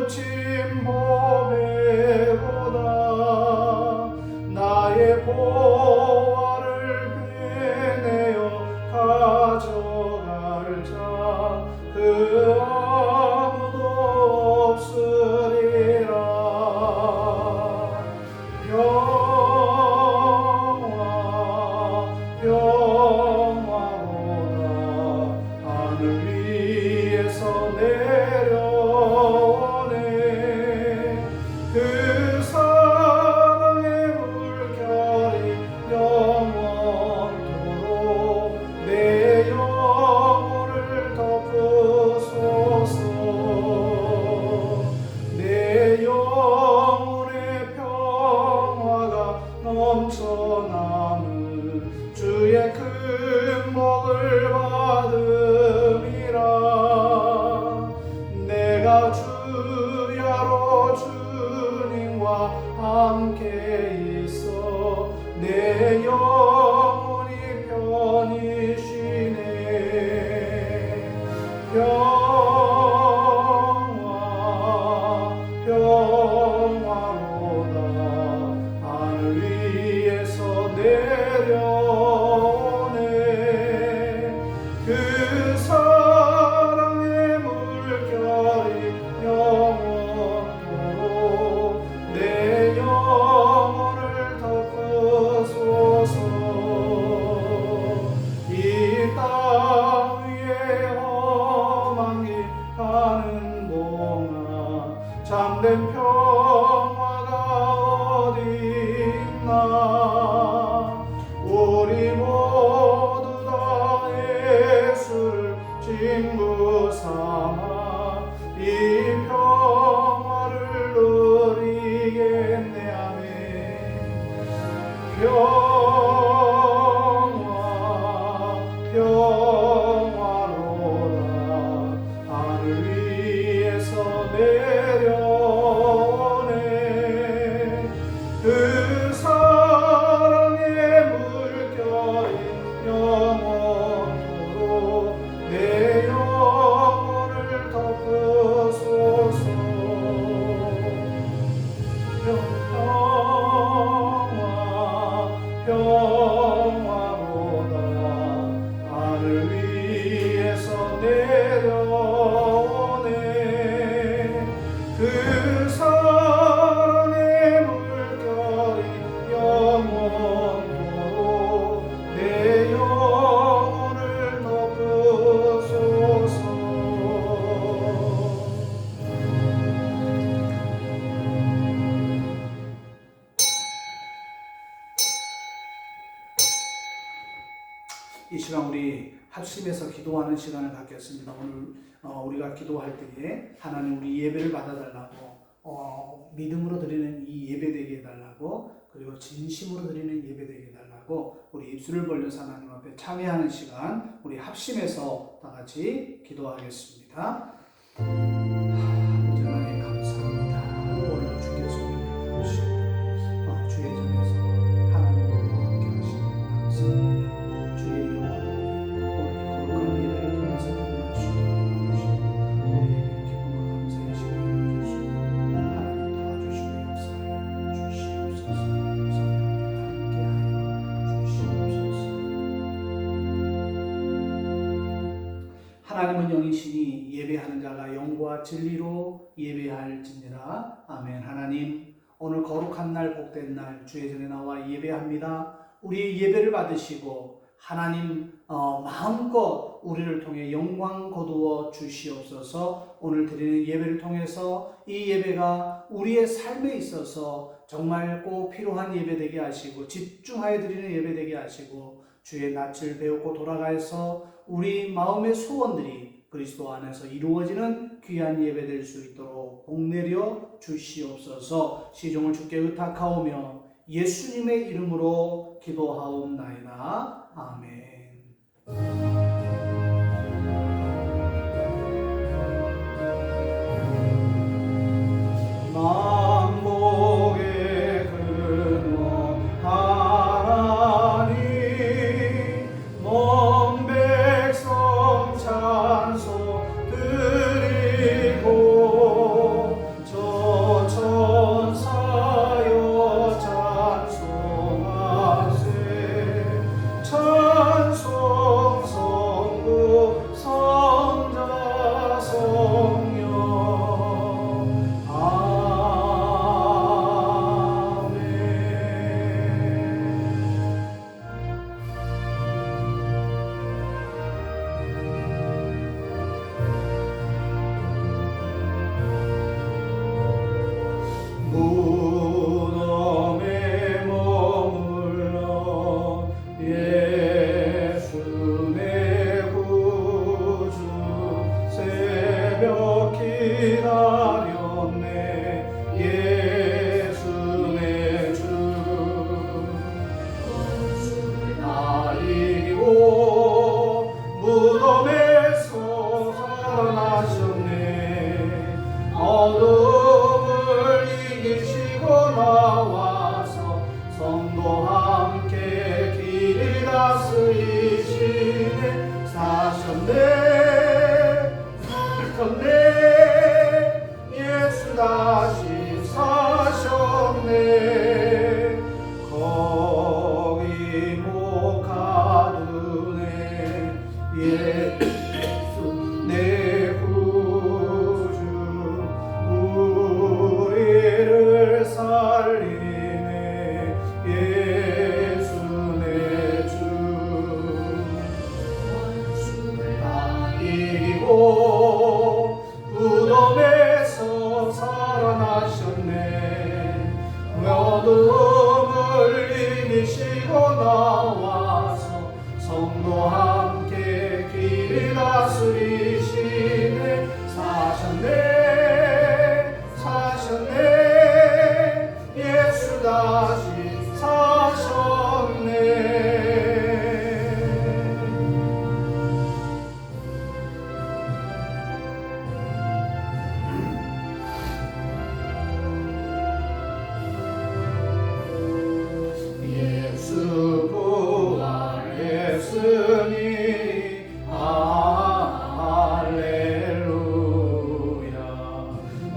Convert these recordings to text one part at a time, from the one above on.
붙임 보배보다 나의 보화를 빼내어 가져갈 자 그 아무도 없으리라. 평화로다 하늘 위에서 내려오네. 그 사랑의 물결이 영원토록 내 영혼을 덮으소서. 내 영혼의 평화가 넘쳐남은 주의 큰 복을 받음이라. 내가 주야로 주님과 함께 있어 내 영혼이 편히 쉬네. 평화로다 하늘 위에서 내려오네. 그 사랑의 물결이 영원토록 내 영혼을 덮으소서. 이 땅 위에 험한 길 가는 동안 참된 평화가 어디 있나. 우리 모두 다 예수를 친구 삼아 이 평화를 누리겠네. 아멘. 평화로다 하늘 위에서 내려오네. 그 사랑의 물결이 영원토록 내 영혼을 덮으소서. 평화로다 하늘 위에서 내려오네. 그 사랑의 물결이 영원토록 내 영혼을 덮으소서. 이 시간 우리 합심해서 기도하는 시간을 갖겠습니다. 오늘 우리가 기도할 때에 하나님 우리 예배를 받아달라고 믿음으로 드리는 이 예배 되게 해달라고, 그리고 진심으로 드리는 예배 되게 해달라고 우리 입술을 벌려서 하나님 앞에 참여하는 시간 우리 합심해서 다 같이 기도하겠습니다. 아버지 하나님 감사합니다. 오늘 주께서 우리를 부르시고 주의 전에서 하나님과 함께 하시니 감사합니다. 주의 영광 오늘 거룩한 예배를 통해서 드러날 수 있도록 도와주시고 우리에게 기쁨과 감사의 시간을 주시고 하나님 도와주시고 역사하여 주시옵소서. 성령님 함께하여 주시옵소서. 하나님은 영이시니 예배하는 자가 영과 진리로 예배할지니라. 아멘. 하나님 오늘 거룩한 날 복된 날 주의 전에 나와 예배합니다. 우리의 예배를 받으시고 하나님 마음껏 우리를 통해 영광 거두어 주시옵소서. 오늘 드리는 예배를 통해서 이 예배가 우리의 삶에 있어서 정말 꼭 필요한 예배 되게 하시고 집중하여 드리는 예배 되게 하시고 주의 낯을 배우고 돌아가서 우리 마음의 소원들이 그리스도 안에서 이루어지는 귀한 예배 될 수 있도록 복내려 주시옵소서. 시종을 주께 의탁하오며 예수님의 이름으로 기도하옵나이다. 아멘. 만복의 근원 하나님 먼 백성 찬송 드리고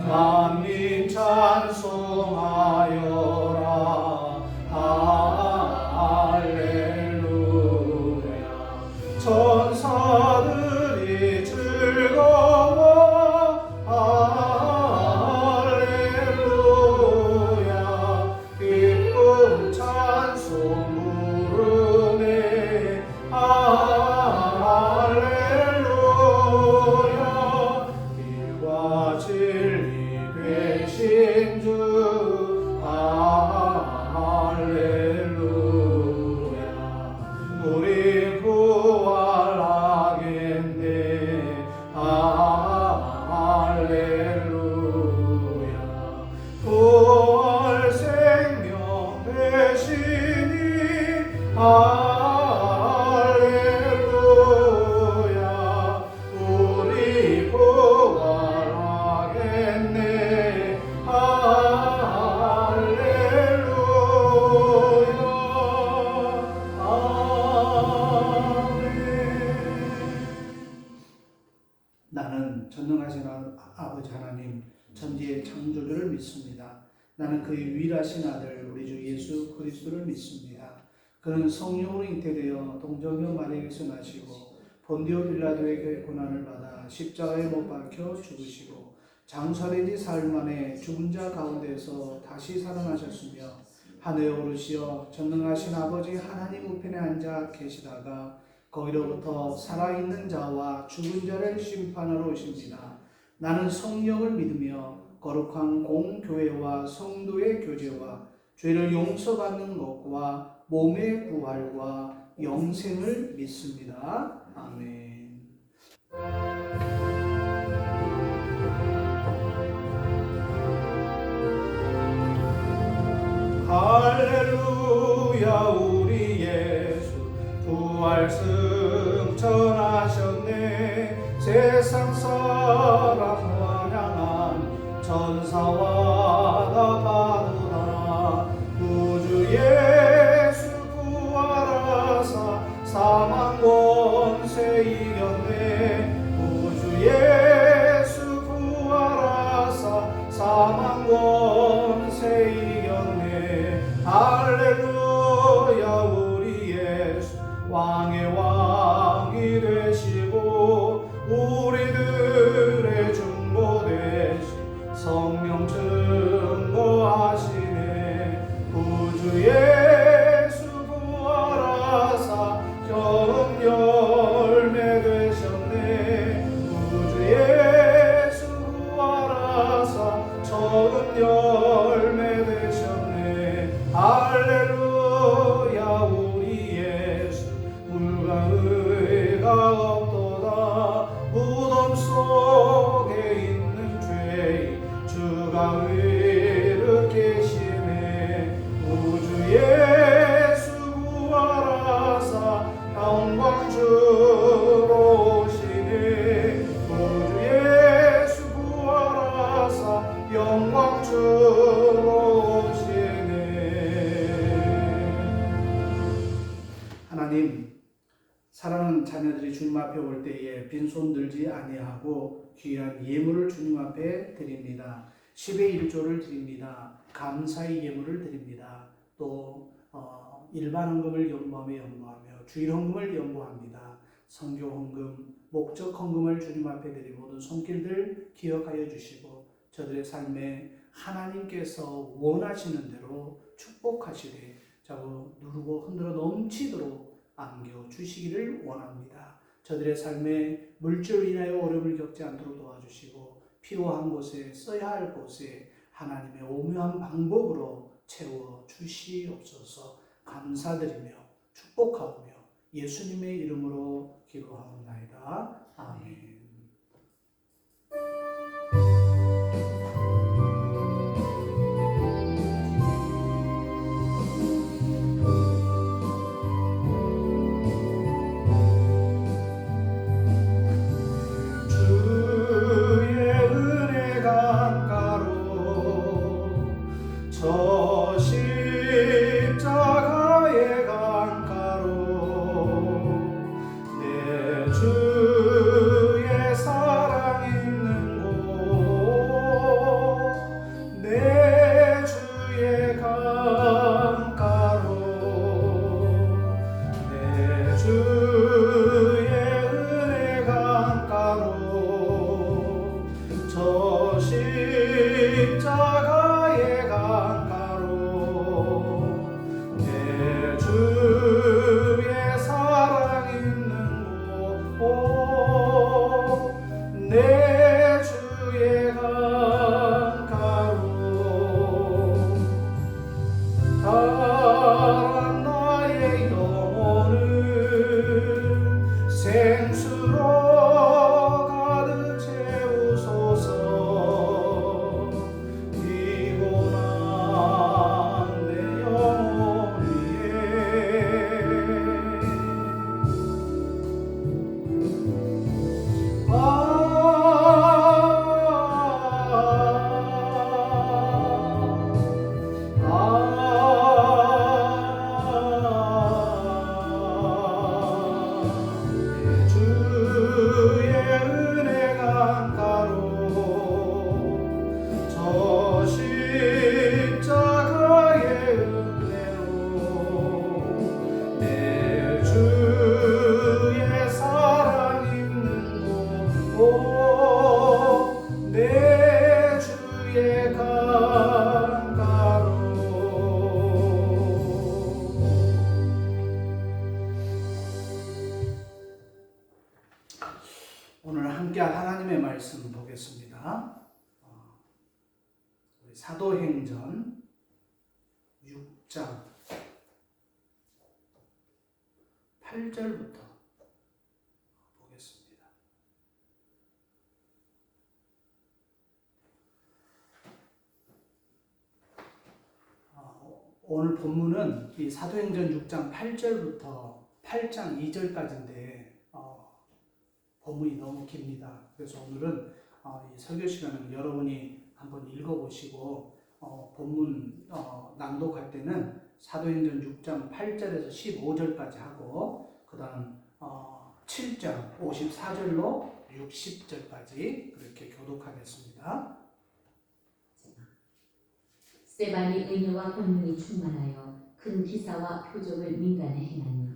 만민 찬송하여라. 할렐루야. 천사들이 즐거워. 할렐루야. 기쁜 찬송 부르네. 할렐루야. 길과 진리 되신 주. 할렐루야. 우리 구원하겠네. 할렐루야. 부활 생명 되시니. 할렐루야. 우리 부활하겠네. 할렐루야. 아멘. 나는 전능하신 아버지 하나님, 천지의 창조주를 믿습니다. 나는 그의 유일하신 아들 우리 주 예수 그리스도를 믿습니다. 그는 성령으로 잉태되어 동정녀 마리아에게서 나시고 본디오 빌라도에게 고난을 받아 십자가에 못 박혀 죽으시고 장사된 지 사흘 만에 죽은 자 가운데서 다시 살아나셨으며 하늘에 오르시어 전능하신 아버지 하나님 우편에 앉아 계시다가 거기로부터 살아있는 자와 죽은 자를 심판하러 오십니다. 나는 성령을 믿으며 거룩한 공교회와 성도의 교제와 죄를 용서받는 것과 몸의 부활과 영생을 믿습니다. 아멘. 할렐루야. 우리 예수 부활 승천하셨네. 세상 사람 환영한 천사와 다 바도다. 구주 예수 부활하사 사망 권세 이겼네. 구주 예수 부활하사 사망 권세 이겼네. 할렐루야. 우리 예수 왕의 왕이 되시고 우리들의 중보 되시 성령 증거하시네. 구주 예수 부활하사 처음 열매 되셨네. 구주 예수 부활하사 처음 열매 되셨네. 할렐루야. 우리 예수 물과 의가 없도다. 무덤 속에 있는 죄인 주가 일으키시네. 구주 예수 부활하사 영광주로 오시네. 구주 예수 부활하사 영광주로 오시네. 하나님, 사랑하는 자녀들이 주님 앞에 올 때에 빈손 들지 아니하고 귀한 예물을 주님 앞에 드립니다. 10의 1조를 드립니다. 감사의 예물을 드립니다. 또 일반 헌금을 연보하며 주일 헌금을 연보합니다. 선교 헌금, 목적 헌금을 주님 앞에 드리고 모든 손길들 기억하여 주시고 저들의 삶에 하나님께서 원하시는 대로 축복하시되 자꾸 누르고 흔들어 넘치도록 안겨주시기를 원합니다. 저들의 삶에 물질로 인하여 어려움을 겪지 않도록 도와주시고 필요한 곳에 써야 할 곳에 하나님의 오묘한 방법으로 채워주시옵소서. 감사드리며 축복하오며 예수님의 이름으로 기도하옵나이다. 아멘. 저 십자가의 강가로 내 주의 창가로 오늘 함께할 하나님의 말씀 보겠습니다. 우리 사도행전 6장 8절부터 보겠습니다. 오늘 본문은 이 사도행전 6장 8절부터 8장 2절까지인데 본문이 너무 깁니다. 그래서 오늘은 이 설교 시간은 여러분이 한번 읽어보시고 본문 낭독할 때는 사도행전 6장 8절에서 15절까지 하고 그 다음 7장 54절로 60절까지 그렇게 교독하겠습니다. 스데반이 은혜와 권능이 충만하여 큰 기사와 표적을 민간에 행하니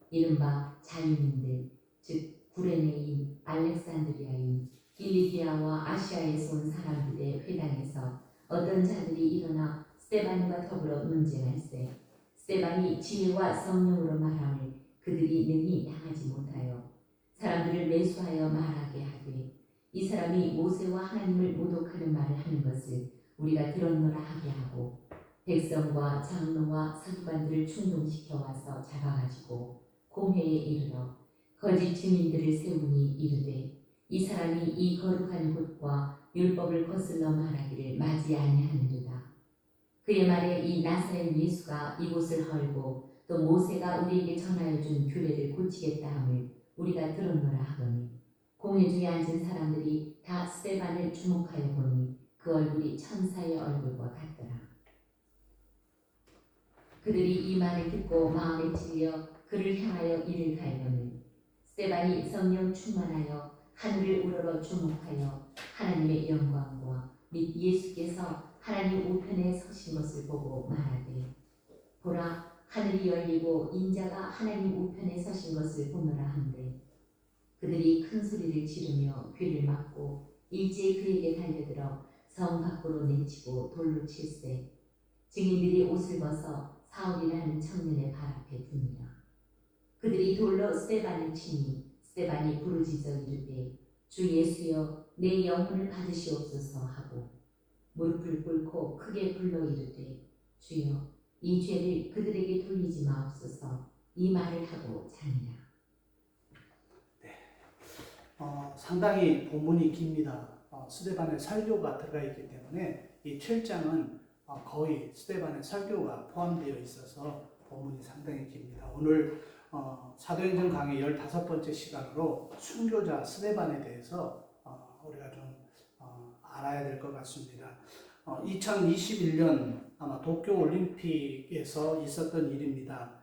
이른바 자유인들 즉 구레네인, 알렉산드리아인, 길리기아와 아시아에서 온 사람들의 회당에서 어떤 자들이 일어나 스데반과 더불어 논쟁할세 스데반이 지혜와 성령으로 말함을 그들이 능히 당하지 못하여 사람들을 매수하여 말하게 하되 이 사람이 모세와 하나님을 모독하는 말을 하는 것을 우리가 들었노라 하게 하고 백성과 장로와 서기관들을 충동시켜 와서 잡아가지고 공회에 이르러 거짓 증인들을 세우니 이르되 이 사람이 이 거룩한 곳과 율법을 거슬러 말하기를 맞이 아니하는도다. 그의 말에 이 나사렛 예수가 이곳을 헐고 또 모세가 우리에게 전하여 준 규례를 고치겠다 함을 우리가 들었노라 하더니 공회 중에 앉은 사람들이 다 스데반을 주목하여 보니 그 얼굴이 천사의 얼굴과 같더라. 그들이 이 말을 듣고 마음에 찔려 그를 향하여 이를 갈려니 스데반이 성령 충만하여 하늘을 우러러 주목하여 하나님의 영광과 및 예수께서 하나님 우편에 서신 것을 보고 말하되 보라 하늘이 열리고 인자가 하나님 우편에 서신 것을 보노라 한데 그들이 큰 소리를 지르며 귀를 막고 일제히 그에게 달려들어 성 밖으로 내치고 돌로 칠세 증인들이 옷을 벗어 사울이라는 청년의 발 앞에 두니라. 그들이 돌로 스데반을 치니 스데반이 부르짖어 이르되 주 예수여 내 영혼을 받으시옵소서 하고 무릎을 꿇고 크게 불러 이르되 주여 이 죄를 그들에게 돌리지 마옵소서 이 말을 하고 자니라. 상당히 본문이 깁니다. 스데반의 설교가 들어가 있기 때문에 이 7장은 거의 스데반의 설교가 포함되어 있어서 본문이 상당히 깁니다. 오늘 사도행전 강의 15번째 시간으로 순교자 스데반에 대해서 우리가 좀 알아야 될 것 같습니다. 2021년 아마 도쿄올림픽에서 있었던 일입니다.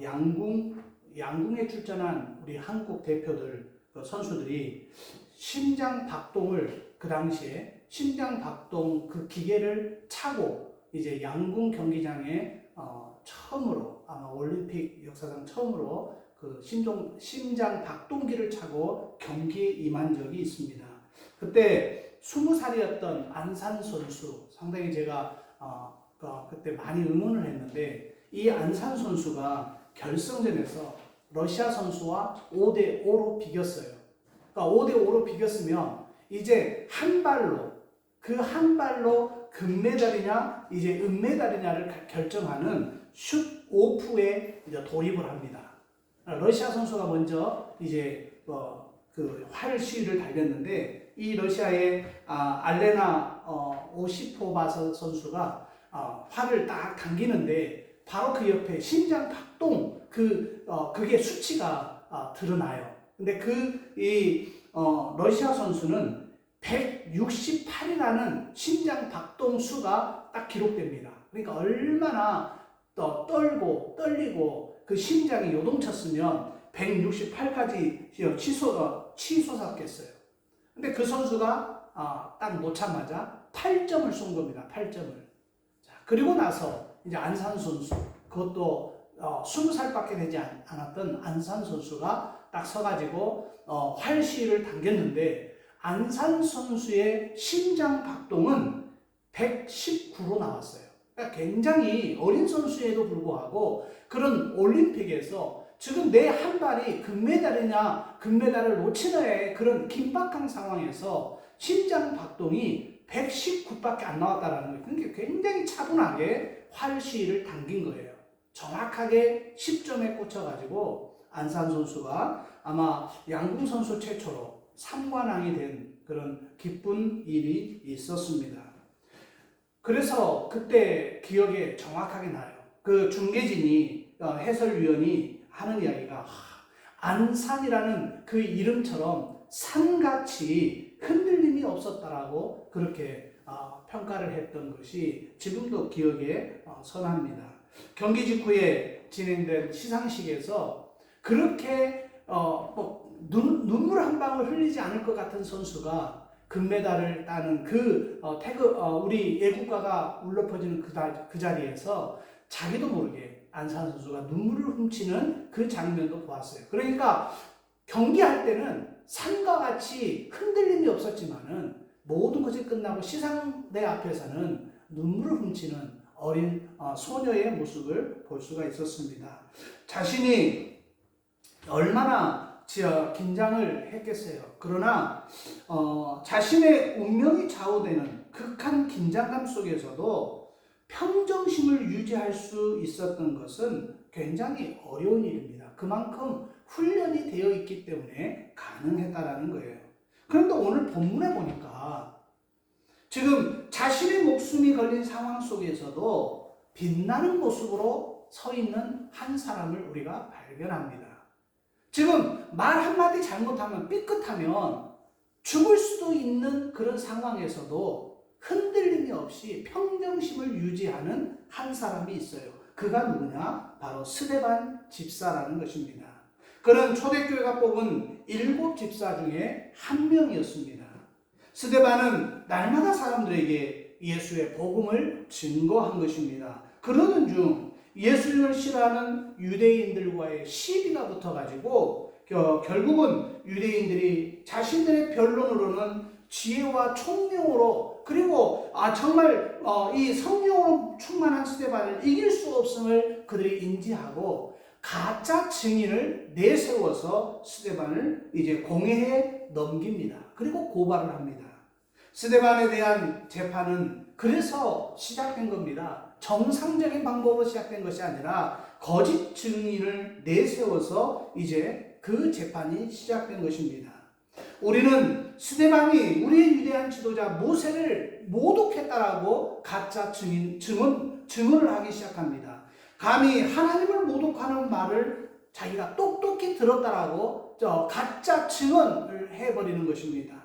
양궁에 출전한 우리 한국 대표들 선수들이 심장 박동을 그 당시에 심장 박동 그 기계를 차고 이제 양궁 경기장에 처음으로 아마 올림픽 역사상 처음으로 그 심장 박동기를 차고 경기에 임한 적이 있습니다. 그때 20살이었던 안산 선수 상당히 제가 그때 많이 응원을 했는데 이 안산 선수가 결승전에서 러시아 선수와 5대5로 비겼어요. 그러니까 5대5로 비겼으면 이제 한 발로 금메달이냐 이제 은메달이냐를 결정하는 슛 오프에 이제 돌입을 합니다. 러시아 선수가 먼저 이제 그 활 시위를 달렸는데 이 러시아의 알레나 오시포바 선수가 활을 딱 당기는데 바로 그 옆에 심장 박동 그게 수치가 드러나요. 근데 러시아 선수는 168이라는 심장 박동 수가 딱 기록됩니다. 그러니까 얼마나 떨리고 그 심장이 요동쳤으면 168까지 치솟았겠어요. 근데 그 선수가 딱 놓자마자 8점을 쏜 겁니다. 8점을. 자, 그리고 나서 이제 안산 선수, 그것도 20살밖에 되지 않았던 안산 선수가 딱 서가지고 활 시위를 당겼는데 안산 선수의 심장 박동은 119로 나왔어요. 그러니까 굉장히 어린 선수에도 불구하고 그런 올림픽에서 지금 내 한 발이 금메달이냐 금메달을 놓치는 그런 긴박한 상황에서 심장 박동이 119밖에 안 나왔다는 거예요. 그러니까 굉장히 차분하게 활시위를 당긴 거예요. 정확하게 10점에 꽂혀가지고 안산 선수가 아마 양궁 선수 최초로 3관왕이 된 그런 기쁜 일이 있었습니다. 그래서 그때 기억에 정확하게 나요. 그 중계진이 해설위원이 하는 이야기가 안산이라는 그 이름처럼 산같이 흔들림이 없었다라고 그렇게 평가를 했던 것이 지금도 기억에 선합니다. 경기 직후에 진행된 시상식에서 그렇게 눈물 한 방울 흘리지 않을 것 같은 선수가 금메달을 따는 우리 애국가가 울려 퍼지는 그 자리에서 자기도 모르게 안산 선수가 눈물을 훔치는 그 장면도 보았어요. 그러니까 경기할 때는 산과 같이 흔들림이 없었지만은 모든 것이 끝나고 시상대 앞에서는 눈물을 훔치는 어린 소녀의 모습을 볼 수가 있었습니다. 자신이 얼마나 긴장을 했겠어요. 그러나 자신의 운명이 좌우되는 극한 긴장감 속에서도 평정심을 유지할 수 있었던 것은 굉장히 어려운 일입니다. 그만큼 훈련이 되어 있기 때문에 가능했다라는 거예요. 그런데 오늘 본문에 보니까 지금 자신의 목숨이 걸린 상황 속에서도 빛나는 모습으로 서 있는 한 사람을 우리가 발견합니다. 지금 말 한마디 잘못하면 삐끗하면 죽을 수도 있는 그런 상황에서도 흔들림이 없이 평정심을 유지하는 한 사람이 있어요. 그가 누구냐? 바로 스데반 집사라는 것입니다. 그는 초대교회가 뽑은 7 집사 중에 한 명이었습니다. 스데반은 날마다 사람들에게 예수의 복음을 증거한 것입니다. 그러는 중 예수님을 싫어하는 유대인들과의 시비가 붙어가지고 결국은 유대인들이 자신들의 변론으로는 지혜와 총명으로 그리고 정말 이 성령으로 충만한 스데반을 이길 수 없음을 그들이 인지하고 가짜 증인을 내세워서 스데반을 이제 공회에 넘깁니다. 그리고 고발을 합니다. 스데반에 대한 재판은 그래서 시작된 겁니다. 정상적인 방법으로 시작된 것이 아니라 거짓 증인을 내세워서 이제 그 재판이 시작된 것입니다. 우리는 스데반이 우리의 위대한 지도자 모세를 모독했다라고 가짜 증언을 하기 시작합니다. 감히 하나님을 모독하는 말을 자기가 똑똑히 들었다라고 가짜 증언을 해버리는 것입니다.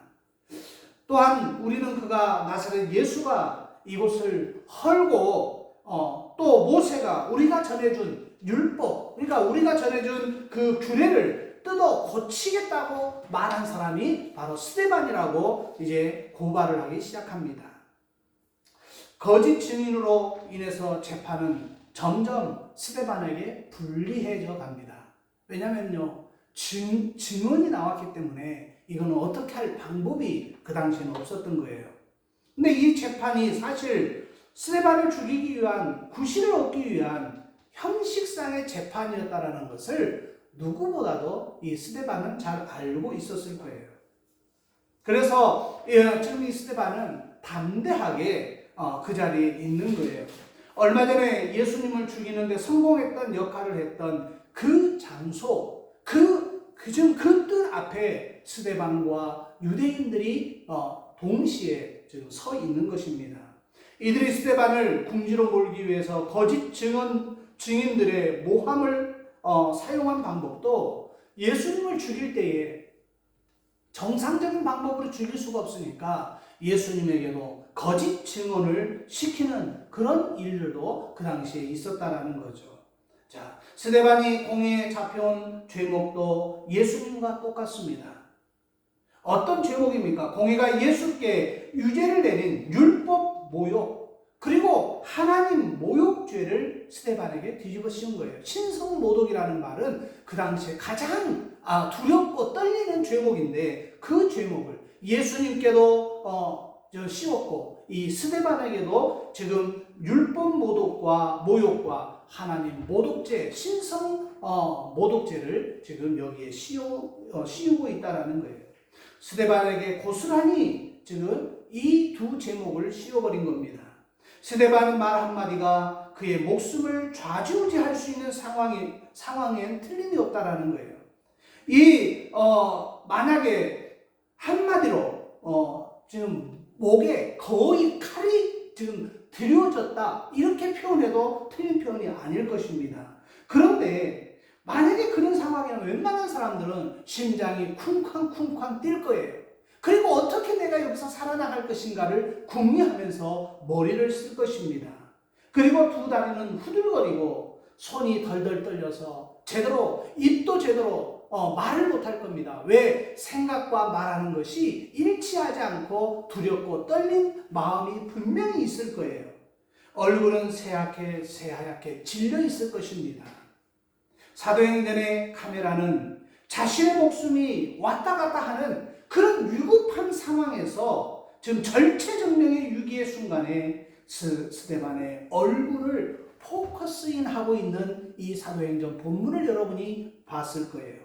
또한 우리는 그가 나사렛 예수가 이곳을 헐고 또 모세가 우리가 전해준 율법, 그러니까 우리가 전해준 그 규례를 뜯어 고치겠다고 말한 사람이 바로 스데반이라고 이제 고발을 하기 시작합니다. 거짓 증인으로 인해서 재판은 점점 스데반에게 불리해져 갑니다. 왜냐면요, 증언이 나왔기 때문에 이거는 어떻게 할 방법이 그 당시에는 없었던 거예요. 근데 이 재판이 사실 스데반을 죽이기 위한, 구실을 얻기 위한 형식상의 재판이었다라는 것을 누구보다도 이 스데반은 잘 알고 있었을 거예요. 그래서 지금 이 스데반은 담대하게 그 자리에 있는 거예요. 얼마 전에 예수님을 죽이는데 성공했던 역할을 했던 그 장소, 그 뜻 앞에 스데반과 유대인들이 동시에 지금 서 있는 것입니다. 이들이 스데반을 궁지로 몰기 위해서 거짓 증인들의 모함을 사용한 방법도 예수님을 죽일 때에 정상적인 방법으로 죽일 수가 없으니까 예수님에게도 거짓 증언을 시키는 그런 일들도 그 당시에 있었다라는 거죠. 자, 스데반이 공회에 잡혀온 죄목도 예수님과 똑같습니다. 어떤 죄목입니까? 공회가 예수께 유죄를 내린 율법 모욕, 그리고 하나님 모욕죄를 스데반에게 뒤집어 씌운 거예요. 신성 모독이라는 말은 그 당시에 가장 두렵고 떨리는 죄목인데 그 죄목을 예수님께도 씌웠고 이 스데반에게도 지금 율법 모독과 모욕과 하나님 모독죄, 신성 모독죄를 지금 여기에 씌우고 있다라는 거예요. 스데반에게 고스란히 지금 이 두 제목을 씌워버린 겁니다. 스데반 말 한마디가 그의 목숨을 좌지우지할 수 있는 상황엔 틀림이 없다라는 거예요. 만약에 한마디로 지금 목에 거의 칼이 지금 들여졌다 이렇게 표현해도 틀린 표현이 아닐 것입니다. 그런데 만약에 그런 상황이라면 웬만한 사람들은 심장이 쿵쾅쿵쾅 뛸 거예요. 그리고 어떻게 내가 여기서 살아나갈 것인가를 궁리하면서 머리를 쓸 것입니다. 그리고 두 다리는 후들거리고 손이 덜덜 떨려서 입도 제대로 말을 못할 겁니다. 왜? 생각과 말하는 것이 일치하지 않고 두렵고 떨린 마음이 분명히 있을 거예요. 얼굴은 새하얗게 질려 있을 것입니다. 사도행전의 카메라는 자신의 목숨이 왔다 갔다 하는 그런 위급한 상황에서 지금 절체절명의 위기의 순간에 스데반의 얼굴을 포커스인하고 있는 이 사도행전 본문을 여러분이 봤을 거예요.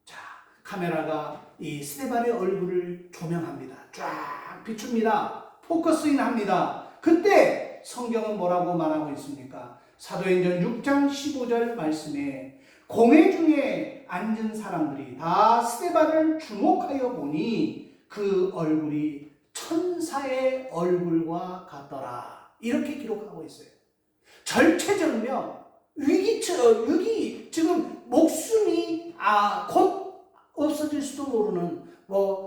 자, 카메라가 이 스데반의 얼굴을 조명합니다. 쫙 비춥니다. 포커스인합니다. 그때 성경은 뭐라고 말하고 있습니까? 사도행전 6장 15절 말씀에 공회 중에 앉은 사람들이 다 스데반을 주목하여 보니 그 얼굴이 천사의 얼굴과 같더라. 이렇게 기록하고 있어요. 절체절명, 위기, 지금 목숨이 곧 없어질 수도 모르는,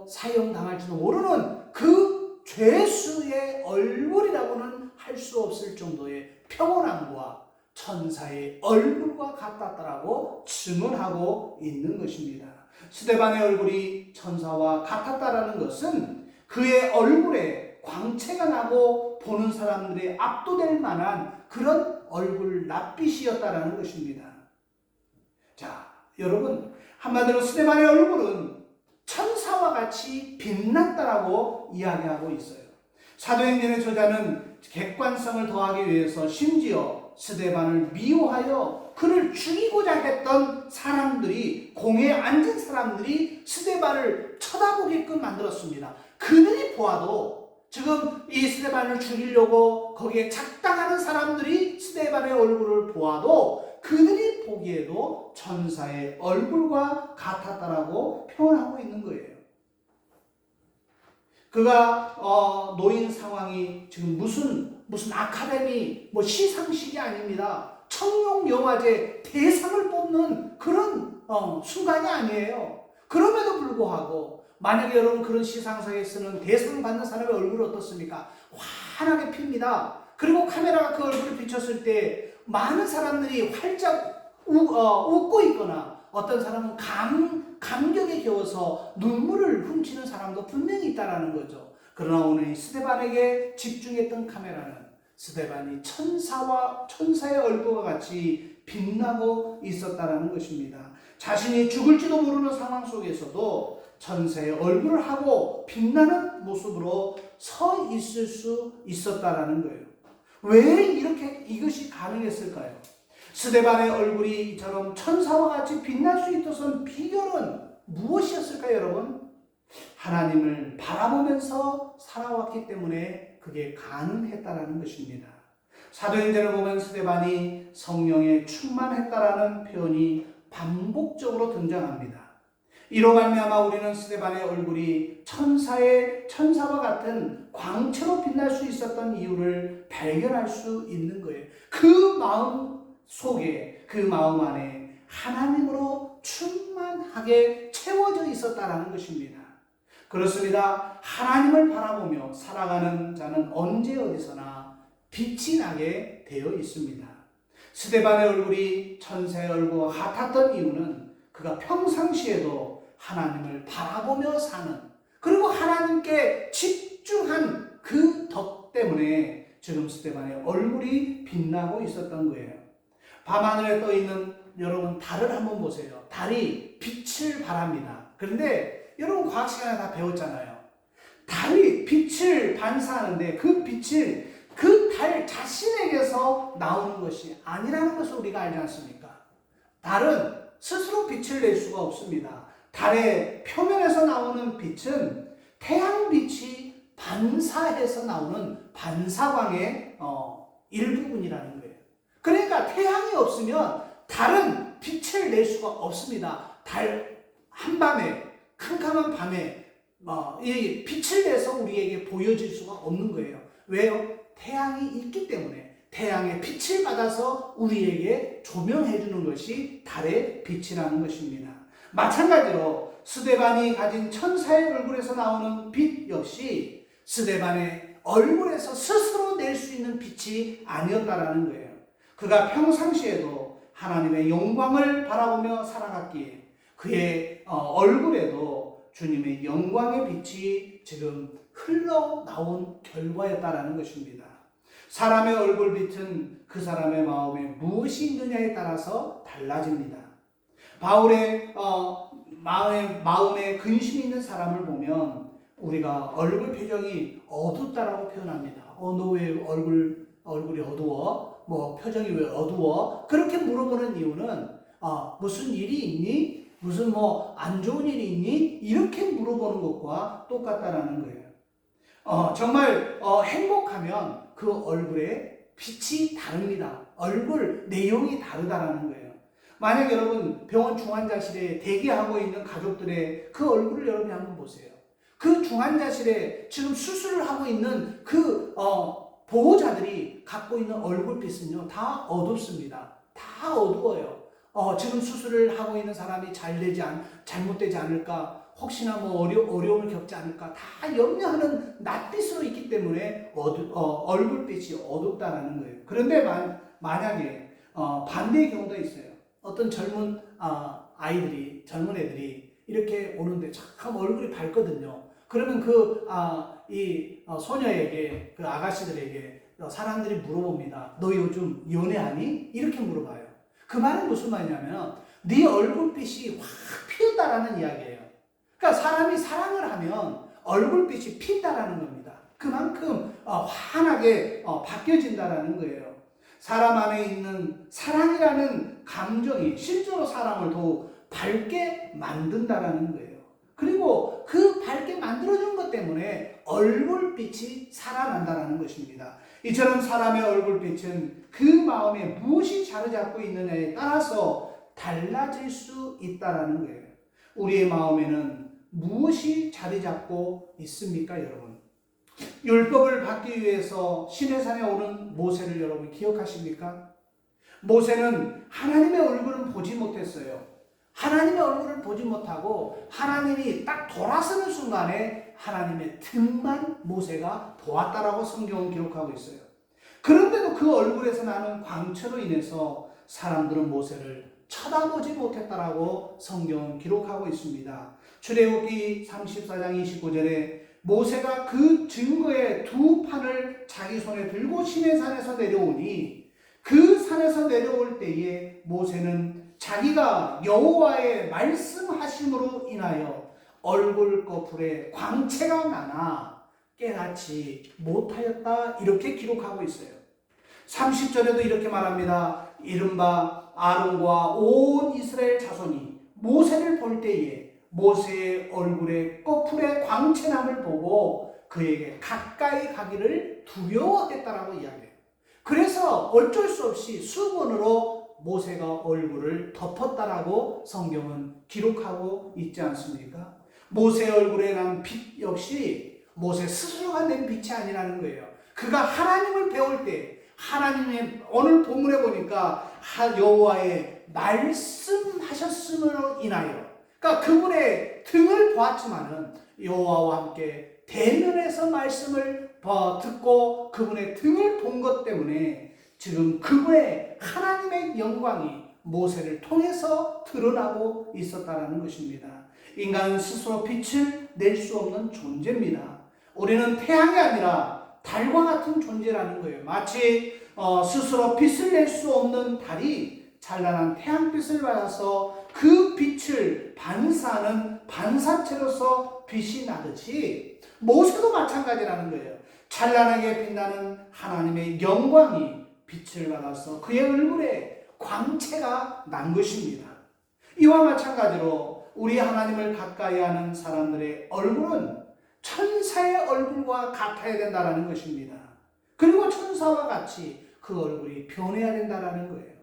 사형당할지도 모르는 그 죄수의 얼굴이라고는 할 수 없을 정도의 평온함과 천사의 얼굴과 같았다라고 증언하고 있는 것입니다. 스데반의 얼굴이 천사와 같았다라는 것은 그의 얼굴에 광채가 나고 보는 사람들이 압도될 만한 그런 얼굴 낯빛이었다라는 것입니다. 자, 여러분, 한마디로 스데반의 얼굴은 천사와 같이 빛났다라고 이야기하고 있어요. 사도행전의 저자는 객관성을 더하기 위해서 심지어 스데반을 미워하여 그를 죽이고자 했던 사람들이, 공회에 앉은 사람들이 스데반을 쳐다보게끔 만들었습니다. 그들이 보아도 지금 이 스데반을 죽이려고 거기에 작당하는 사람들이 스데반의 얼굴을 보아도 그들이 보기에도 천사의 얼굴과 같았다라고 표현하고 있는 거예요. 그가 놓인 상황이 지금 무슨 아카데미 시상식이 아닙니다. 청룡영화제 대상을 뽑는 그런 순간이 아니에요. 그럼에도 불구하고 만약에 여러분 그런 시상식에 쓰는 대상 받는 사람의 얼굴이 어떻습니까? 환하게 핍니다. 그리고 카메라가 그 얼굴을 비췄을 때 많은 사람들이 활짝 웃고 있거나 어떤 사람은 감격에 겨워서 눈물을 훔치는 사람도 분명히 있다라는 거죠. 그러나 오늘 이 스데반에게 집중했던 카메라는 스데반이 천사의 얼굴과 같이 빛나고 있었다라는 것입니다. 자신이 죽을지도 모르는 상황 속에서도 천사의 얼굴을 하고 빛나는 모습으로 서 있을 수 있었다라는 거예요. 왜 이것이 가능했을까요? 스데반의 얼굴이 이처럼 천사와 같이 빛날 수 있었던 비결은 무엇이었을까요, 여러분? 하나님을 바라보면서 살아왔기 때문에 그게 가능했다라는 것입니다. 사도행전을 보면 스데반이 성령에 충만했다라는 표현이 반복적으로 등장합니다. 이로 말미암아 우리는 스데반의 얼굴이 천사와 같은 광채로 빛날 수 있었던 이유를 발견할 수 있는 거예요. 그 마음 속에, 그 마음 안에 하나님으로 충만하게 채워져 있었다라는 것입니다. 그렇습니다. 하나님을 바라보며 살아가는 자는 언제 어디서나 빛이 나게 되어 있습니다. 스데반의 얼굴이 천사의 얼굴과 같았던 이유는 그가 평상시에도 하나님을 바라보며 사는, 그리고 하나님께 집중한 그 덕 때문에 지금 스데반의 얼굴이 빛나고 있었던 거예요. 밤하늘에 떠있는 여러분 달을 한번 보세요. 달이 빛을 발합니다. 그런데 여러분 과학 시간에 다 배웠잖아요. 달이 빛을 반사하는데 그 빛을 그 달 자신에게서 나오는 것이 아니라는 것을 우리가 알지 않습니까? 달은 스스로 빛을 낼 수가 없습니다. 달의 표면에서 나오는 빛은 태양빛이 반사해서 나오는 반사광의 일부분이라는 거예요. 그러니까 태양이 없으면 달은 빛을 낼 수가 없습니다. 달 한밤에, 캄캄한 밤에 이 빛을 내서 우리에게 보여질 수가 없는 거예요. 왜요? 태양이 있기 때문에 태양의 빛을 받아서 우리에게 조명해 주는 것이 달의 빛이라는 것입니다. 마찬가지로 스데반이 가진 천사의 얼굴에서 나오는 빛 역시 스데반의 얼굴에서 스스로 낼 수 있는 빛이 아니었다라는 거예요. 그가 평상시에도 하나님의 영광을 바라보며 살아갔기에 그의 얼굴에도 주님의 영광의 빛이 지금 흘러나온 결과였다라는 것입니다. 사람의 얼굴빛은 그 사람의 마음에 무엇이 있느냐에 따라서 달라집니다. 바울의 마음에 근심이 있는 사람을 보면 우리가 얼굴 표정이 어둡다라고 표현합니다. 너 왜 얼굴이 어두워? 표정이 왜 어두워? 그렇게 물어보는 이유는 무슨 일이 있니? 무슨 안 좋은 일이 있니? 이렇게 물어보는 것과 똑같다라는 거예요. 정말 행복하면 그 얼굴에 빛이 다릅니다. 얼굴 내용이 다르다라는 거예요. 만약 여러분 병원 중환자실에 대기하고 있는 가족들의 그 얼굴을 여러분이 한번 보세요. 그 중환자실에 지금 수술을 하고 있는 그 보호자들이 갖고 있는 얼굴빛은요 다 어둡습니다. 다 어두워요. 지금 수술을 하고 있는 사람이 잘못되지 않을까, 혹시나 어려움을 겪지 않을까 다 염려하는 낯빛으로 있기 때문에 얼굴빛이 어둡다라는 거예요. 그런데 만약에 반대의 경우도 있어요. 어떤 젊은 애들이 이렇게 오는데 참 얼굴이 밝거든요. 그러면 소녀에게, 그 아가씨들에게 사람들이 물어봅니다. 너 요즘 연애하니? 이렇게 물어봐요. 그 말은 무슨 말이냐면 네 얼굴빛이 확 피었다라는 이야기예요. 그러니까 사람이 사랑을 하면 얼굴빛이 핀다라는 겁니다. 그만큼 환하게 바뀌어진다라는 거예요. 사람 안에 있는 사랑이라는 감정이 실제로 사람을 더욱 밝게 만든다라는 거예요. 그리고 그 밝게 만들어준 것 때문에 얼굴빛이 살아난다라는 것입니다. 이처럼 사람의 얼굴빛은 그 마음에 무엇이 자리 잡고 있느냐에 따라서 달라질 수 있다라는 거예요. 우리의 마음에는 무엇이 자리 잡고 있습니까, 여러분? 율법을 받기 위해서 시내산에 오는 모세를 여러분 기억하십니까? 모세는 하나님의 얼굴은 보지 못했어요. 하나님의 얼굴을 보지 못하고 하나님이 딱 돌아서는 순간에 하나님의 등만 모세가 보았다라고 성경은 기록하고 있어요. 그런데도 그 얼굴에서 나는 광채로 인해서 사람들은 모세를 쳐다보지 못했다라고 성경은 기록하고 있습니다. 출애굽기 34장 29절에 모세가 그 증거의 두 판을 자기 손에 들고 시내산에서 내려오니 그 산에서 내려올 때에 모세는 자기가 여호와의 말씀하심으로 인하여 얼굴 거풀에 광채가 나나 깨닫지 못하였다, 이렇게 기록하고 있어요. 30절에도 이렇게 말합니다. 이른바 아론과 온 이스라엘 자손이 모세를 볼 때에 모세의 얼굴에 거풀의 광채남을 보고 그에게 가까이 가기를 두려워했다라고 이야기해요. 그래서 어쩔 수 없이 수건으로 모세가 얼굴을 덮었다라고 성경은 기록하고 있지 않습니까? 모세의 얼굴에 난 빛 역시 모세 스스로가 낸 빛이 아니라는 거예요. 그가 하나님을 배울 때 하나님의, 오늘 본문에 보니까 여호와의 말씀하셨음으로 인하여, 그러니까 그분의 등을 보았지만은 여호와와 함께 대면에서 말씀을 듣고 그분의 등을 본 것 때문에 지금 그분의 하나님의 영광이 모세를 통해서 드러나고 있었다는 것입니다. 인간은 스스로 빛을 낼 수 없는 존재입니다. 우리는 태양이 아니라 달과 같은 존재라는 거예요. 마치 스스로 빛을 낼 수 없는 달이 찬란한 태양빛을 받아서 그 빛을 반사하는 반사체로서 빛이 나듯이 모세도 마찬가지라는 거예요. 찬란하게 빛나는 하나님의 영광이 빛을 받아서 그의 얼굴에 광채가 난 것입니다. 이와 마찬가지로 우리 하나님을 가까이 하는 사람들의 얼굴은 천사의 얼굴과 같아야 된다는 것입니다. 그리고 천사와 같이 그 얼굴이 변해야 된다는 거예요.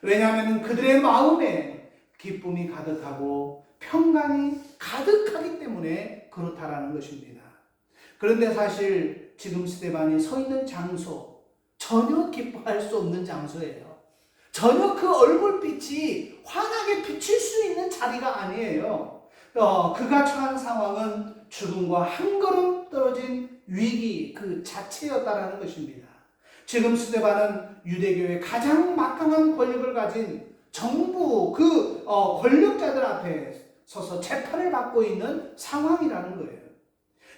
왜냐하면 그들의 마음에 기쁨이 가득하고 평강이 가득하기 때문에 그렇다라는 것입니다. 그런데 사실 지금 스데반이 서 있는 장소, 전혀 기뻐할 수 없는 장소예요. 전혀 그 얼굴빛이 환하게 비칠 수 있는 자리가 아니에요. 그가 처한 상황은 죽음과 한 걸음 떨어진 위기 그 자체였다라는 것입니다. 지금 스데반은 유대교의 가장 막강한 권력을 가진 정부 그 권력자들 앞에 서서 재판을 받고 있는 상황이라는 거예요.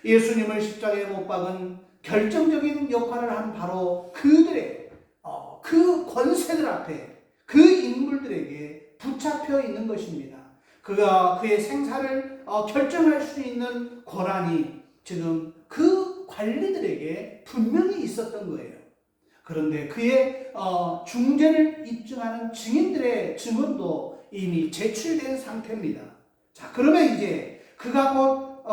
예수님을 십자가에 못 박은 결정적인 역할을 한 바로 그들의 그 권세들 앞에 그 인물들에게 붙잡혀 있는 것입니다. 그의 생사를 결정할 수 있는 권한이 지금 그 관리들에게 분명히 있었던 거예요. 그런데 그의 중재를 입증하는 증인들의 증언도 이미 제출된 상태입니다. 자, 그러면 이제 그가 곧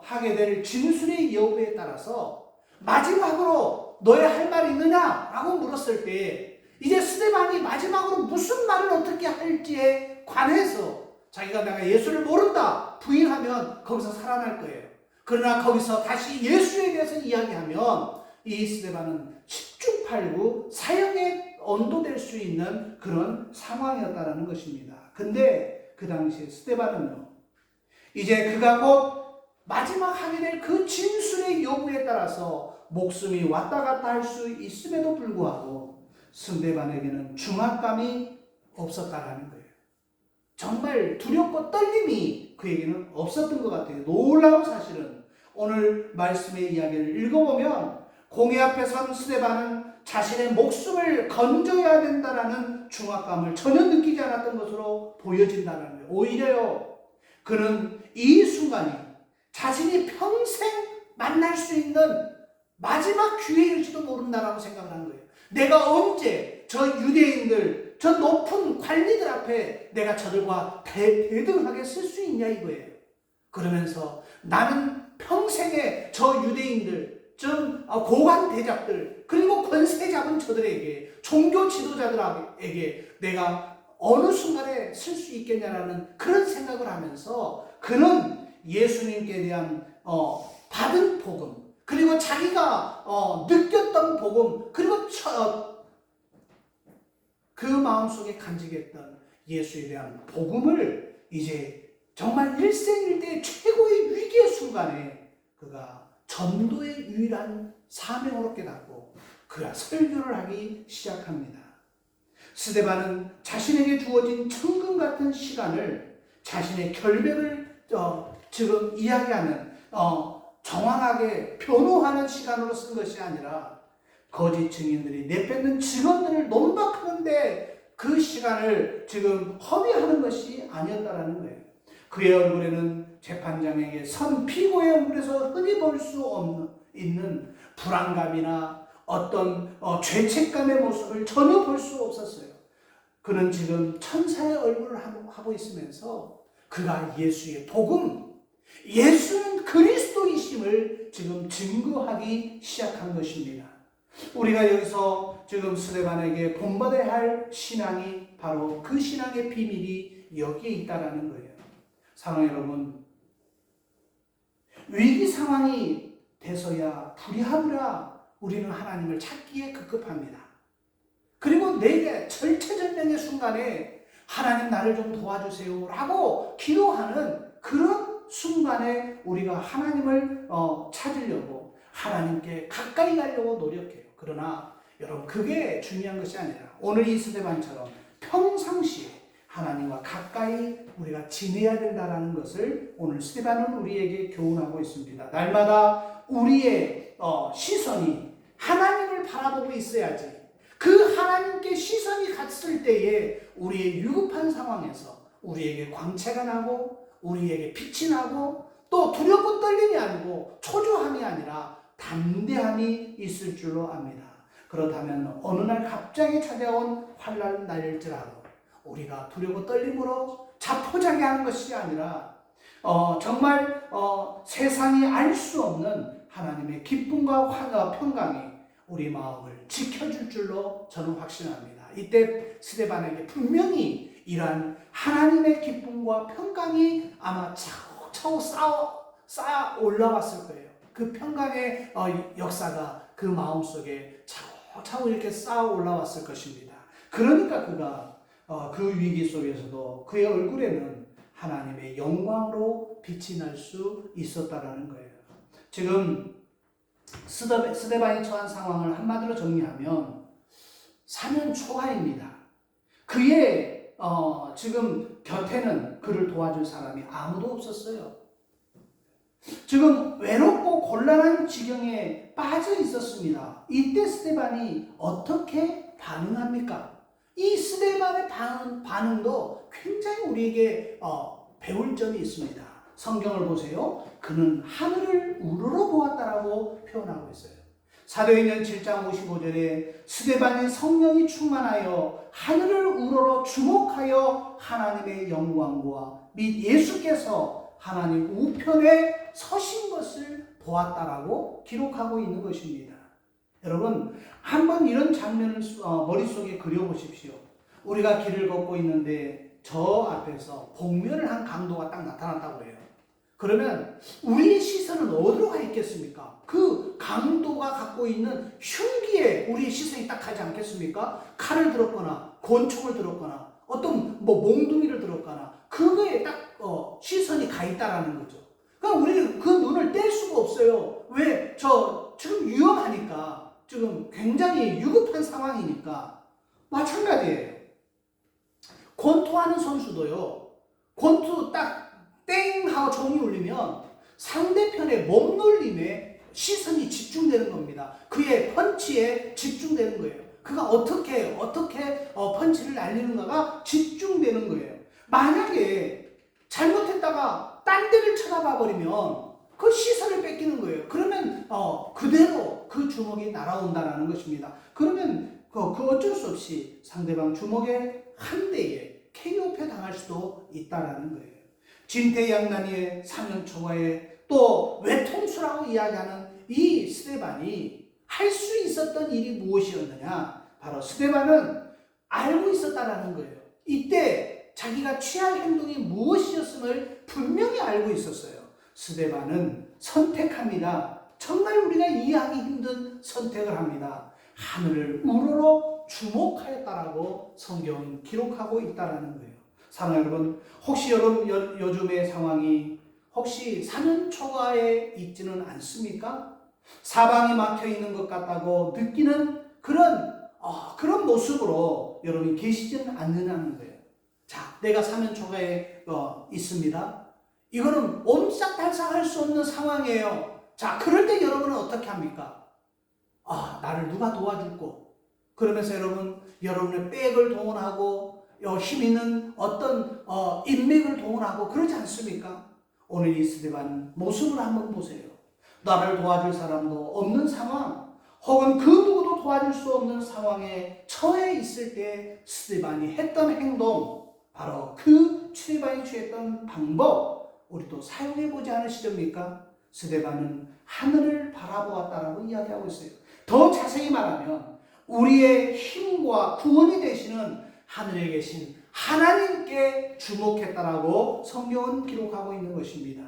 하게 될 진술의 여부에 따라서 마지막으로 너의 할 말이 있느냐? 라고 물었을 때 이제 스데반이 마지막으로 무슨 말을 어떻게 할지에 관해서 자기가 내가 예수를 모른다 부인하면 거기서 살아날 거예요. 그러나 거기서 다시 예수에 대해서 이야기하면 이 스데반은 십중팔구 사형에 언도될 수 있는 그런 상황이었다는 것입니다. 근데 그 당시에 스데반은요, 이제 그가 곧 마지막 하게 될 그 진술의 요구에 따라서 목숨이 왔다 갔다 할 수 있음에도 불구하고 스데반에게는 중압감이 없었다라는 거예요. 정말 두렵고 떨림이 그에게는 없었던 것 같아요. 놀라운 사실은 오늘 말씀의 이야기를 읽어보면 공의 앞에 선 스데반은 자신의 목숨을 건져야 된다라는 중압감을 전혀 느끼지 않았던 것으로 보여진다는 거예요. 오히려요, 그는 이 순간이 자신이 평생 만날 수 있는 마지막 기회일지도 모른다라고 생각을 한 거예요. 내가 언제 저 유대인들, 저 높은 관리들 앞에 내가 저들과 대등하게 쓸 수 있냐 이거예요. 그러면서 나는 평생에 저 유대인들, 좀 고관 대작들, 그리고 권세 잡은 저들에게, 종교 지도자들에게 내가 어느 순간에 쓸 수 있겠냐라는 그런 생각을 하면서 그는 예수님께 대한 받은 복음, 그리고 자기가 느꼈던 복음, 그리고 그 마음속에 간직했던 예수에 대한 복음을 이제 정말 일생일대 최고의 위기의 순간에 그가 전도의 유일한 사명으로 깨닫고 그가 설교를 하기 시작합니다. 스데반은 자신에게 주어진 천금 같은 시간을 자신의 결백을 지금 이야기하는 정황하게 변호하는 시간으로 쓴 것이 아니라 거짓 증인들이 내뱉는 증언들을 논박하는데 그 시간을 지금 허비하는 것이 아니었다라는 거예요. 그의 얼굴에는 재판장에게 선 피고의 얼굴에서 흔히 볼 수 있는 불안감이나 어떤 죄책감의 모습을 전혀 볼 수 없었어요. 그는 지금 천사의 얼굴을 하고 있으면서 그가 예수의 복음, 예수는 그리스도이심을 지금 증거하기 시작한 것입니다. 우리가 여기서 지금 스데반에게 본받아야 할 신앙이 바로 그 신앙의 비밀이 여기에 있다라는 거예요. 사랑하는 여러분, 위기 상황이 돼서야 부랴부랴 우리는 하나님을 찾기에 급급합니다. 그리고 내게 절체절명의 순간에 하나님 나를 좀 도와주세요 라고 기도하는 그런 순간에 우리가 하나님을 찾으려고 하나님께 가까이 가려고 노력해요. 그러나 여러분, 그게 중요한 것이 아니라 오늘 이 스데반처럼 평상시에 하나님과 가까이 우리가 지내야 된다는 것을 오늘 스데반은 우리에게 교훈하고 있습니다. 날마다 우리의 시선이 하나님을 바라보고 있어야지. 그 하나님께 시선이 갔을 때에 우리의 위급한 상황에서 우리에게 광채가 나고 우리에게 빛이 나고 또 두렵고 떨림이 아니고 초조함이 아니라 담대함이 있을 줄로 압니다. 그렇다면 어느 날 갑자기 찾아온 환난 날일지라도 우리가 두렵고 떨림으로 자포자기하는 것이 아니라 정말 세상이 알 수 없는 하나님의 기쁨과 평강이 우리 마음을 지켜줄 줄로 저는 확신합니다. 이때 스데반에게 분명히 이러한 하나님의 기쁨과 평강이 아마 차곡차곡 쌓아 올라왔을 거예요. 그 평강의 역사가 그 마음속에 차곡차곡 이렇게 쌓아 올라왔을 것입니다. 그러니까 그가 그 위기 속에서도 그의 얼굴에는 하나님의 영광으로 빛이 날 수 있었다라는 거예요. 지금 스데반이 처한 상황을 한마디로 정리하면 사면 초가입니다. 그의 지금 곁에는 그를 도와줄 사람이 아무도 없었어요. 지금 외롭고 곤란한 지경에 빠져 있었습니다. 이때 스데반이 어떻게 반응합니까? 이 스데반의 반응도 굉장히 우리에게 배울 점이 있습니다. 성경을 보세요. 그는 하늘을 우러러 보았다라고 표현하고 있어요. 사도행전 7장 55절에 스데반이 성령이 충만하여 하늘을 우러러 주목하여 하나님의 영광과 및 예수께서 하나님 우편에 서신 것을 보았다라고 기록하고 있는 것입니다. 여러분, 한번 이런 장면을 머릿속에 그려보십시오. 우리가 길을 걷고 있는데 저 앞에서 복면을 한 강도가 딱 나타났다고 해요. 그러면 우리의 시선은 어디로 가 있겠습니까? 그 강도가 갖고 있는 흉기에 우리의 시선이 딱 가지 않겠습니까? 칼을 들었거나 권총을 들었거나 어떤 몽둥이를 들었거나 그거에 딱 시선이 가 있다라는 거죠. 그러니까 우리는 그 눈을 뗄 수가 없어요. 왜? 지금 위험하니까, 지금 굉장히 위급한 상황이니까. 마찬가지예요. 권투하는 선수도요, 권투 딱 땡 하고 종이 울리면 상대편의 몸놀림에 시선이 집중되는 겁니다. 그의 펀치에 집중되는 거예요. 그가 어떻게 펀치를 날리는가가 집중되는 거예요. 만약에 잘못했다가 딴 데를 쳐다봐 버리면 그 시선을 뺏기는 거예요. 그러면 그대로 그 주먹이 날아온다는 것입니다. 그러면 그 어쩔 수 없이 상대방 주먹의 한 대에 KO패 당할 수도 있다라는 거예요. 진퇴양난의 사면초가에 또 외통수라고 이야기하는 이 스데반이 할 수 있었던 일이 무엇이었느냐? 바로 스데반은 알고 있었다라는 거예요. 이때 자기가 취할 행동이 무엇이었음을 분명히 알고 있었어요. 스데반은 선택합니다. 정말 우리가 이해하기 힘든 선택을 합니다. 하늘을 우러러 주목하였다라고 성경은 기록하고 있다라는 거예요. 사랑하는 여러분, 혹시 여러분 요즘의 상황이 혹시 사면초가에 있지는 않습니까? 사방이 막혀 있는 것 같다고 느끼는 그런 모습으로 여러분이 계시지는 않느냐는 거예요. 자, 내가 사면초가에 있습니다. 이거는 옴짝달싹 할 수 없는 상황이에요. 자, 그럴 때 여러분은 어떻게 합니까? 나를 누가 도와줄고? 그러면서 여러분의 백을 동원하고 힘 있는 어떤 인맥을 동원하고 그러지 않습니까? 오늘 이 스데반 모습을 한번 보세요. 나를 도와줄 사람도 없는 상황, 혹은 그 누구도 도와줄 수 없는 상황에 처해 있을 때 스데반이 했던 행동, 바로 그 스데반이 취했던 방법, 우리도 사용해보지 않으시렵니까? 스데반은 하늘을 바라보았다라고 이야기하고 있어요. 더 자세히 말하면 우리의 힘과 구원이 되시는 하늘에 계신 하나님께 주목했다라고 성경은 기록하고 있는 것입니다.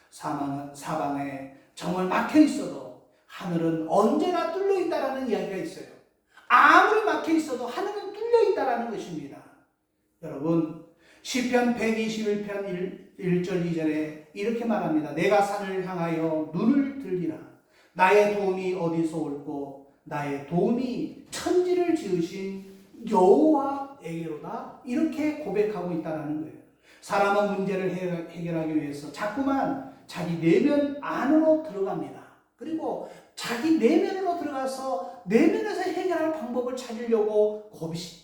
사방에 정말 막혀 있어도 하늘은 언제나 뚫려 있다라는 이야기가 있어요. 아무리 막혀 있어도 하늘은 뚫려 있다라는 것입니다. 여러분, 시편 121편 1절 2절에 이렇게 말합니다. 내가 산을 향하여 눈을 들리라. 나의 도움이 어디서 올고 나의 도움이 천지를 지으신 여호와에게로다. 이렇게 고백하고 있다는 거예요. 사람은 문제를 해결하기 위해서 자꾸만 자기 내면 안으로 들어갑니다. 그리고 자기 내면으로 들어가서 내면에서 해결할 방법을 찾으려고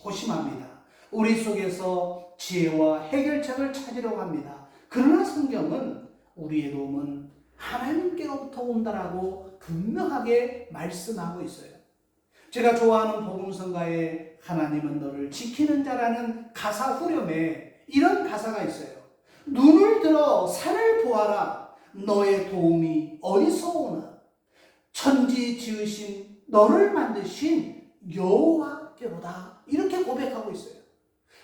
고심합니다. 우리 속에서 지혜와 해결책을 찾으려고 합니다. 그러나 성경은 우리의 도움은 하나님께로부터 온다라고 분명하게 말씀하고 있어요. 제가 좋아하는 복음성가에 하나님은 너를 지키는 자라는 가사 후렴에 이런 가사가 있어요. 눈을 들어 산을 보아라. 너의 도움이 어디서 오나. 천지 지으신 너를 만드신 여호와께로다. 이렇게 고백하고 있어요.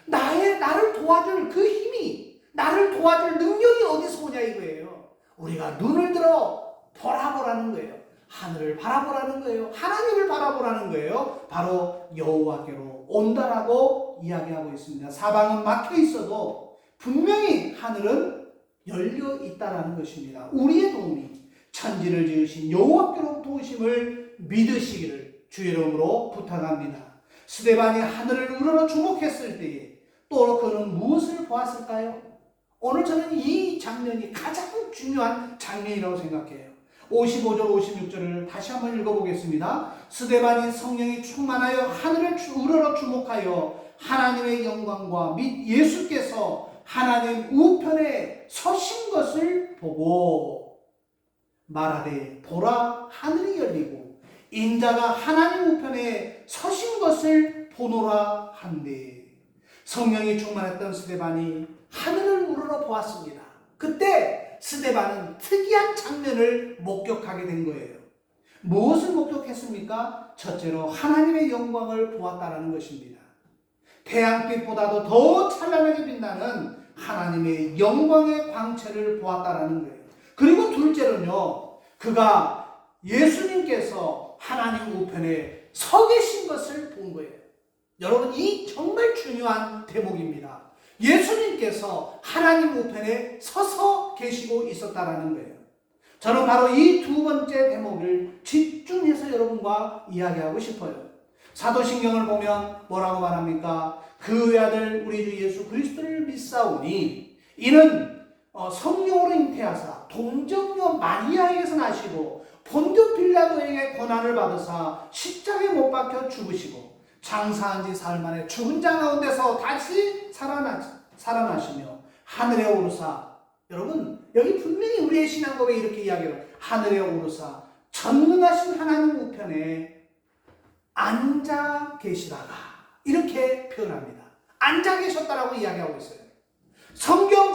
나를 도와줄 그 힘이, 나를 도와줄 능력이 어디서 오냐 이거예요. 우리가 눈을 들어 바라보라는 거예요. 하늘을 바라보라는 거예요. 하나님을 바라보라는 거예요. 바로 여호와께로 온다라고 이야기하고 있습니다. 사방은 막혀 있어도 분명히 하늘은 열려 있다라는 것입니다. 우리의 도움이 천지를 지으신 여호와께로부터 오심을 믿으시기를 주의 이름으로 부탁합니다. 스데반이 하늘을 우러러 주목했을 때에 또 그는 무엇을 보았을까요? 오늘 저는 이 장면이 가장 중요한 장면이라고 생각해요. 55절 56절을 다시 한번 읽어보겠습니다. 스데반이 성령이 충만하여 하늘을 우러러 주목하여 하나님의 영광과 및 예수께서 하나님 우편에 서신 것을 보고 말하되 보라 하늘이 열리고 인자가 하나님 우편에 서신 것을 보노라 한데 성령이 충만했던 스데반이 하늘을 우러러 보았습니다. 그때 스데반은 특이한 장면을 목격하게 된 거예요. 무엇을 목격했습니까? 첫째로 하나님의 영광을 보았다라는 것입니다. 태양빛보다도 더 찬란하게 빛나는 하나님의 영광의 광채를 보았다라는 거예요. 그리고 둘째로는요, 그가 예수님께서 하나님 우편에 서 계신 것을 본 거예요. 여러분, 이 정말 중요한 대목입니다. 예수님께서 하나님 우편에 서서 계시고 있었다라는 거예요. 저는 바로 이 두 번째 대목을 집중해서 여러분과 이야기하고 싶어요. 사도신경을 보면 뭐라고 말합니까? 그 외아들 우리 주 예수 그리스도를 믿사오니 이는 성령으로 잉태하사 동정녀 마리아에게서 나시고 본교 빌라도에게 고난을 받으사 십자가에 못 박혀 죽으시고 장사한 지 사흘 만에 죽은 자 가운데서 다시 살아나시며 하늘에 오르사, 여러분 여기 분명히 우리의 신앙 고백에 이렇게 이야기해요. 하늘에 오르사 전능하신 하나님 우편에 앉아 계시다가 이렇게 표현합니다. 앉아 계셨다라고 이야기하고 있어요. 성경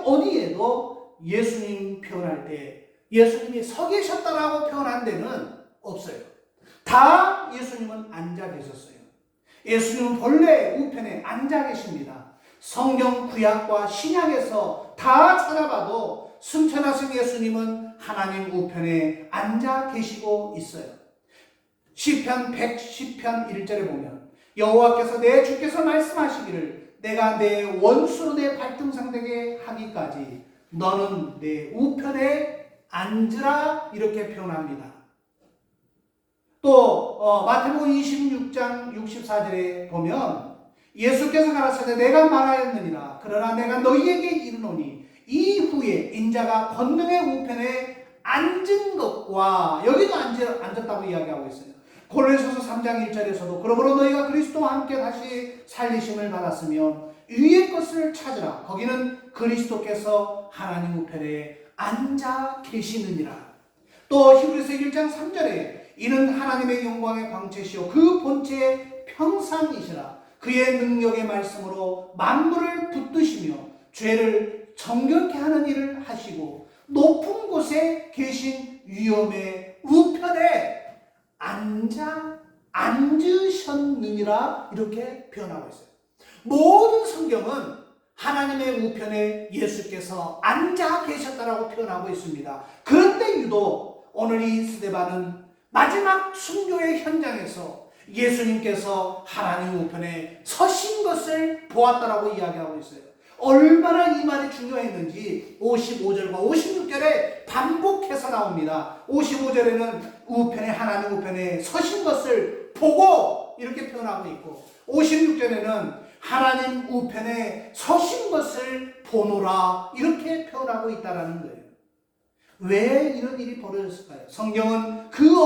어디에도 예수님 표현할 때 예수님이 서 계셨다라고 표현한 데는 없어요. 다 예수님은 앉아 계셨어요. 예수님은 본래 우편에 앉아 계십니다. 성경 구약과 신약에서 다 찾아봐도 승천하신 예수님은 하나님 우편에 앉아 계시고 있어요. 시편 110편 1절에 보면 여호와께서 내 주께서 말씀하시기를 내가 내 원수로 내 발등상 되게 하기까지 너는 내 우편에 앉으라 이렇게 표현합니다. 또 마태복음 26장 64절에 보면 예수께서 가라사대 내가 말하였느니라 그러나 내가 너희에게 이르노니 이후에 인자가 권능의 우편에 앉은 것과 여기도 앉았다고 이야기하고 있어요. 골로새서 3장 1절에서도 그러므로 너희가 그리스도와 함께 다시 살리심을 받았으면 위의 것을 찾으라. 거기는 그리스도께서 하나님 우편에 앉아 계시느니라. 또 히브리서 1장 3절에 이는 하나님의 영광의 광채시요 그 본체의 평상이시라. 그의 능력의 말씀으로 만물을 붙드시며 죄를 정결케 하는 일을 하시고 높은 곳에 계신 위엄의 우편에 앉으셨느니라 이렇게 표현하고 있어요. 모든 성경은 하나님의 우편에 예수께서 앉아 계셨다라고 표현하고 있습니다. 그런데 유독 오늘 이 스데반은 마지막 순교의 현장에서 예수님께서 하나님 우편에 서신 것을 보았다라고 이야기하고 있어요. 얼마나 이 말이 중요했는지 55절과 56절에 반복해서 나옵니다. 55절에는 하나님 우편에 서신 것을 보고 이렇게 표현하고 있고 56절에는 하나님 우편에 서신 것을 보노라 이렇게 표현하고 있다는 거예요. 왜 이런 일이 벌어졌을까요? 성경은 그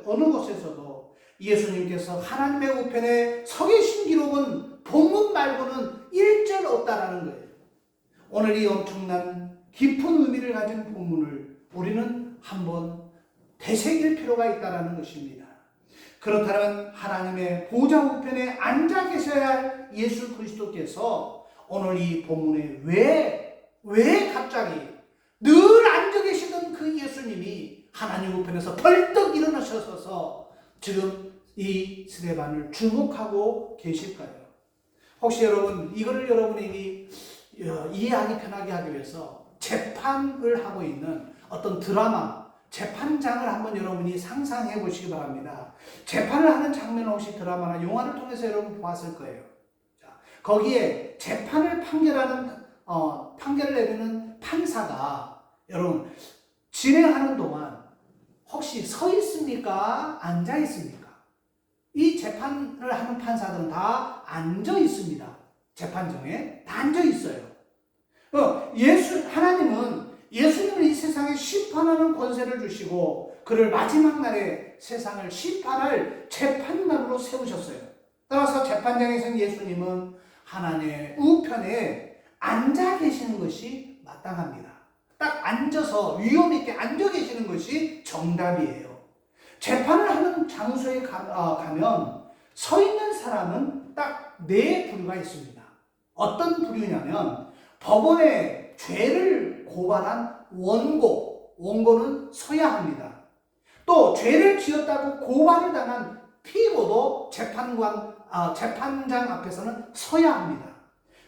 어느 곳에서도 예수님께서 하나님의 우편에 서 계신 기록은 본문 말고는 1절 없다라는 거예요. 오늘 이 엄청난 깊은 의미를 가진 본문을 우리는 한번 되새길 필요가 있다는 것입니다. 그렇다면 하나님의 보좌 우편에 앉아 계셔야 할 예수 그리스도께서 오늘 이 본문에 왜 갑자기 늘 앉아 계시던 그 예수님이 하나님 우편에서 벌떡 일어나셔서 지금 이 스데반을 주목하고 계실까요? 혹시 여러분 이거를 여러분에게 이해하기 편하게 하기 위해서 재판을 하고 있는 어떤 드라마, 재판장을 한번 여러분이 상상해 보시기 바랍니다. 재판을 하는 장면 혹시 드라마나 영화를 통해서 여러분 보았을 거예요. 자, 거기에 재판을 판결을 내리는 판사가 여러분 진행하는 동안 혹시 서 있습니까? 앉아 있습니까? 이 재판을 하는 판사들은 다 앉아 있습니다. 재판정에 다 앉아 있어요. 하나님은 예수님을 이 세상에 심판하는 권세를 주시고 그를 마지막 날에 세상을 심판할 재판관으로 세우셨어요. 따라서 재판장에서는 예수님은 하나님의 우편에 앉아 계시는 것이 마땅합니다. 딱 앉아서 위험 있게 앉아 계시는 것이 정답이에요. 재판을 하는 장소에 가면 서 있는 사람은 딱 네 부류가 있습니다. 어떤 부류냐면 법원에 죄를 고발한 원고는 서야 합니다. 또 죄를 지었다고 고발을 당한 피고도 재판장 앞에서는 서야 합니다.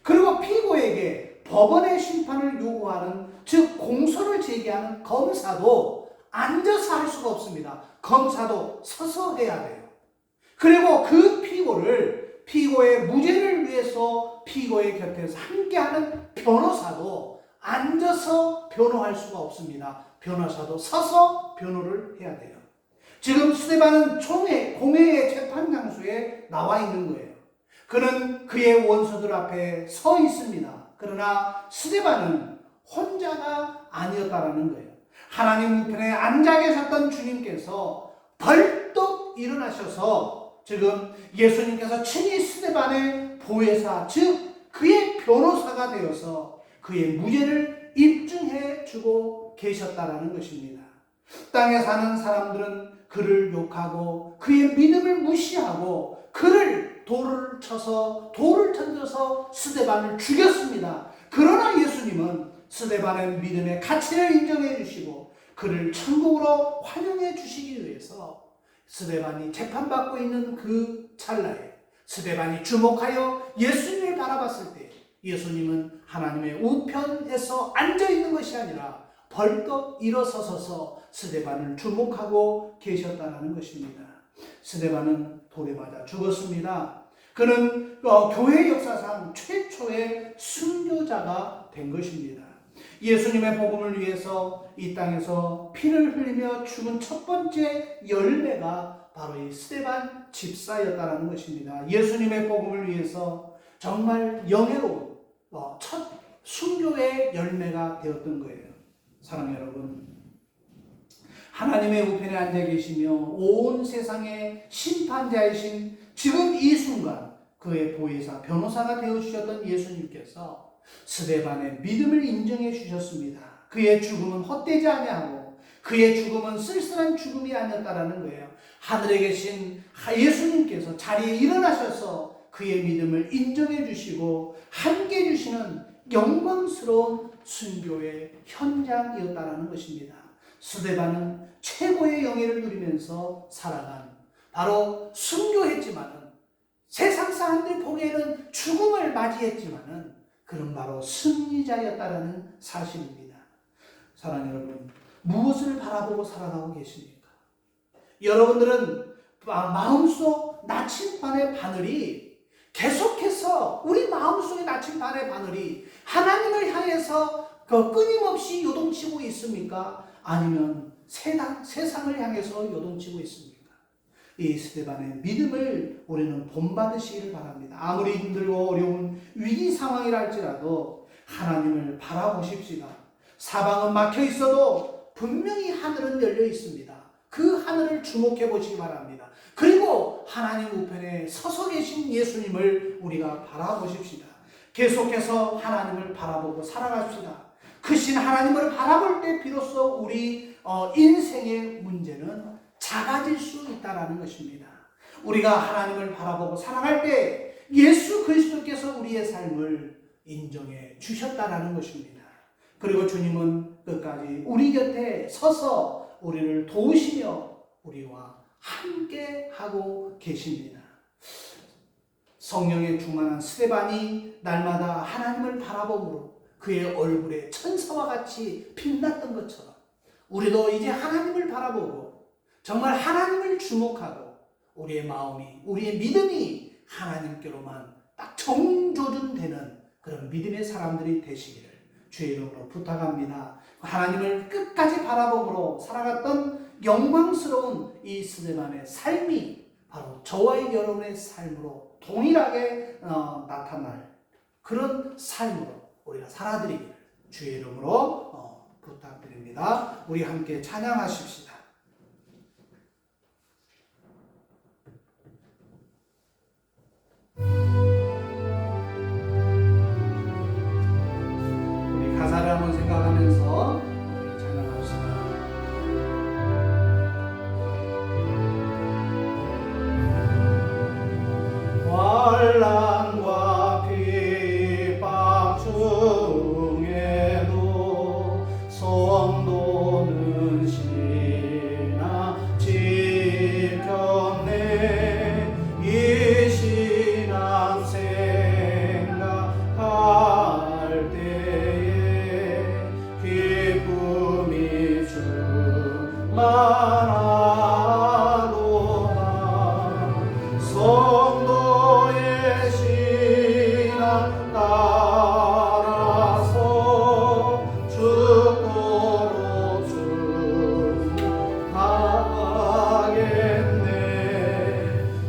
그리고 피고에게 법원의 심판을 요구하는 즉 공소를 제기하는 검사도 앉아서 할 수가 없습니다. 검사도 서서 해야 돼요. 그리고 그 피고의 무죄를 위해서 피고의 곁에서 함께하는 변호사도 앉아서 변호할 수가 없습니다. 변호사도 서서 변호를 해야 돼요. 지금 스데반은 공회의 재판 장소에 나와 있는 거예요. 그는 그의 원수들 앞에 서 있습니다. 그러나 스데반은 혼자가 아니었다라는 거예요. 하나님 우편에 앉아 계셨던 주님께서 벌떡 일어나셔서 지금 예수님께서 친히 스데반의 보혜사 즉 그의 변호사가 되어서 그의 무죄를 입증해 주고 계셨다라는 것입니다. 땅에 사는 사람들은 그를 욕하고 그의 믿음을 무시하고 그를 돌을 던져서 스데반을 죽였습니다. 그러나 예수님은 스데반의 믿음의 가치를 인정해 주시고 그를 천국으로 환영해 주시기 위해서 스데반이 재판받고 있는 그 찰나에 스데반이 주목하여 예수님을 바라봤을 때 예수님은 하나님의 우편에서 앉아있는 것이 아니라 벌떡 일어서서 스데반을 주목하고 계셨다는 것입니다. 스데반은 돌에 맞아 죽었습니다. 그는 교회 역사상 최초의 순교자가 된 것입니다. 예수님의 복음을 위해서 이 땅에서 피를 흘리며 죽은 첫 번째 열매가 바로 이 스데반 집사였다는 것입니다. 예수님의 복음을 위해서 정말 영예로운 첫 순교의 열매가 되었던 거예요. 사랑하는 여러분, 하나님의 우편에 앉아 계시며 온 세상의 심판자이신 지금 이 순간 그의 보혜사 변호사가 되어주셨던 예수님께서 스데반의 믿음을 인정해 주셨습니다. 그의 죽음은 헛되지 아니하고 그의 죽음은 쓸쓸한 죽음이 아니었다라는 거예요. 하늘에 계신 예수님께서 자리에 일어나셔서 그의 믿음을 인정해 주시고 함께 해주시는 영광스러운 순교의 현장이었다라는 것입니다. 스데반은 최고의 영예를 누리면서 살아간 바로 순교했지만은 세상 사람들 보기에는 죽음을 맞이했지만은 그는 바로 승리자였다라는 사실입니다. 사랑하는 여러분, 무엇을 바라보고 살아가고 계십니까? 여러분들은 마음속 나침반의 바늘이 계속해서 우리 마음속의 나침반의 바늘이 하나님을 향해서 끊임없이 요동치고 있습니까? 아니면 세상을 향해서 요동치고 있습니까? 이 스데반의 믿음을 우리는 본받으시기를 바랍니다. 아무리 힘들고 어려운 위기 상황이라 할지라도 하나님을 바라보십시다. 사방은 막혀 있어도 분명히 하늘은 열려 있습니다. 그 하늘을 주목해 보시기 바랍니다. 그리고 하나님 우편에 서서 계신 예수님을 우리가 바라보십시다. 계속해서 하나님을 바라보고 살아갑시다. 크신 하나님을 바라볼 때 비로소 우리 인생의 문제는 작아질 수 있다는 것입니다. 우리가 하나님을 바라보고 살아갈 때 예수 그리스도께서 우리의 삶을 인정해 주셨다는 것입니다. 그리고 주님은 끝까지 우리 곁에 서서 우리를 도우시며 우리와 함께 하고 계십니다. 성령의 충만한 스데반이 날마다 하나님을 바라보므로 그의 얼굴에 천사와 같이 빛났던 것처럼 우리도 이제 하나님을 바라보고 정말 하나님을 주목하고 우리의 마음이, 우리의 믿음이 하나님께로만 딱 정조준되는 그런 믿음의 사람들이 되시기를 주의 이름으로 부탁합니다. 하나님을 끝까지 바라보므로 살아갔던 영광스러운 이 스데반의 삶이 바로 저와 여러분의 삶으로 동일하게 나타날 그런 삶으로 우리가 살아드리기를 주의 이름으로 부탁드립니다. 우리 함께 찬양하십시다. 우리 가사를 한번 생각하면서 우리 찬양합시다. 환난과 핍박 중에도 성도는 신앙 지켰네. 이 신앙 생각할 때에 기쁨이 충만하도다. 성도의 신앙 따라서 죽도록 준비하겠네.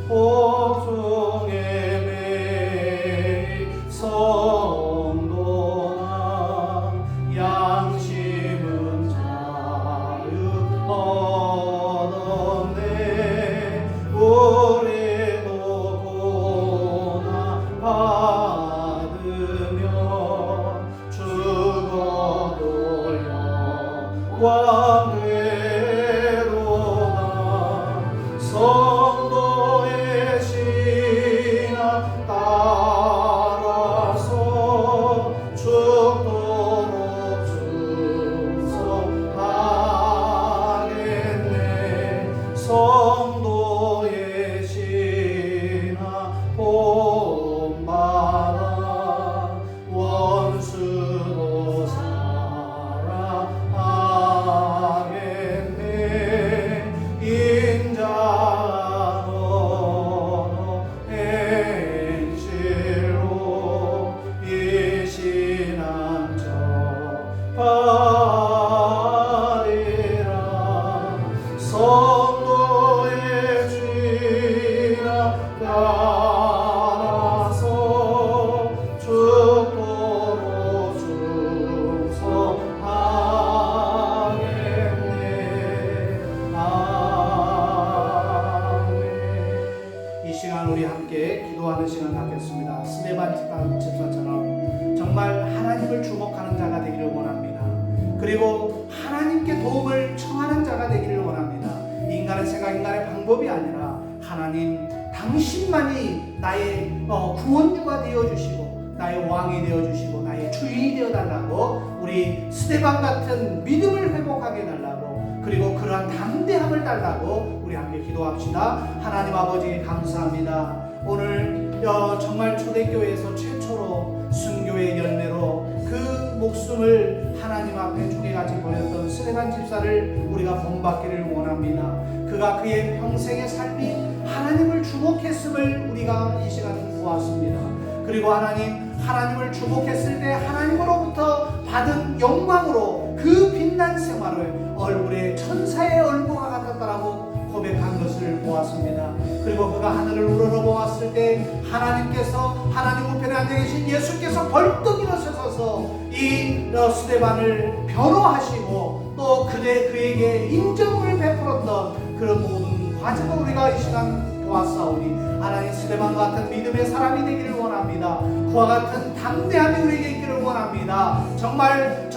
복종의 매일 성도나 양심은 자유 얻었네. 우리도 고난 받으며 죽어도 영광 되로다. 성도의 신앙 따라서 죽도록 충성하겠네. 성도의 신앙 본받아 원수도 사랑하겠네. 인자노 행실로 이 신앙 전파리라. 성도의 신앙 따라서 죽도록 충성하겠네. 아멘. 이 시간 우리 함께 기도하는 시간 갖겠습니다. 스데반 집사처럼 정말 하나님을 주목하는 자가 되기를 원합니다. 그리고 하나님께 도움을 청하는 자가 되기를 원합니다. 인간의 생각, 인간의 방법이 아니라 하나님 당신만이 나의 구원주가 되어주시고 나의 왕이 되어주시고 나의 주인이 되어달라고, 우리 스데반 같은 믿음을 회복하게 해달라고, 그리고 그러한 담대함을 달라고 우리 함께 기도합시다. 하나님 아버지 감사합니다. 오늘 정말 초대교회에서 최초로 순교의 열매로 그 목숨을 하나님 앞에 주게같이 보냈던 스데반 집사를 우리가 본받기를 원합니다. 그가 그의 평생의 삶이 하나님을 주목했음을 우리가 이 시간에 보았습니다. 그리고 하나님을 주목했을 때 하나님으로부터 받은 영광으로 그 빛난 생활을 얼굴에 천사의 얼굴과 같았다라고 고백한 것을 보았습니다. 그리고 그가 하늘을 우러러보았을 때 하나님께서, 하나님 우편에 앉아 계신 예수께서 벌떡 일어서서 이 스데반을 변호하시고 또 또 그에게 인정을 베풀었던 그런 모든 과정을 우리가 이 시간 보았사오니 하나님 스데반과 같은 믿음의 사람이 되기를 원합니다. 그와 같은 담대함이 우리에게 있기를 원합니다. 정말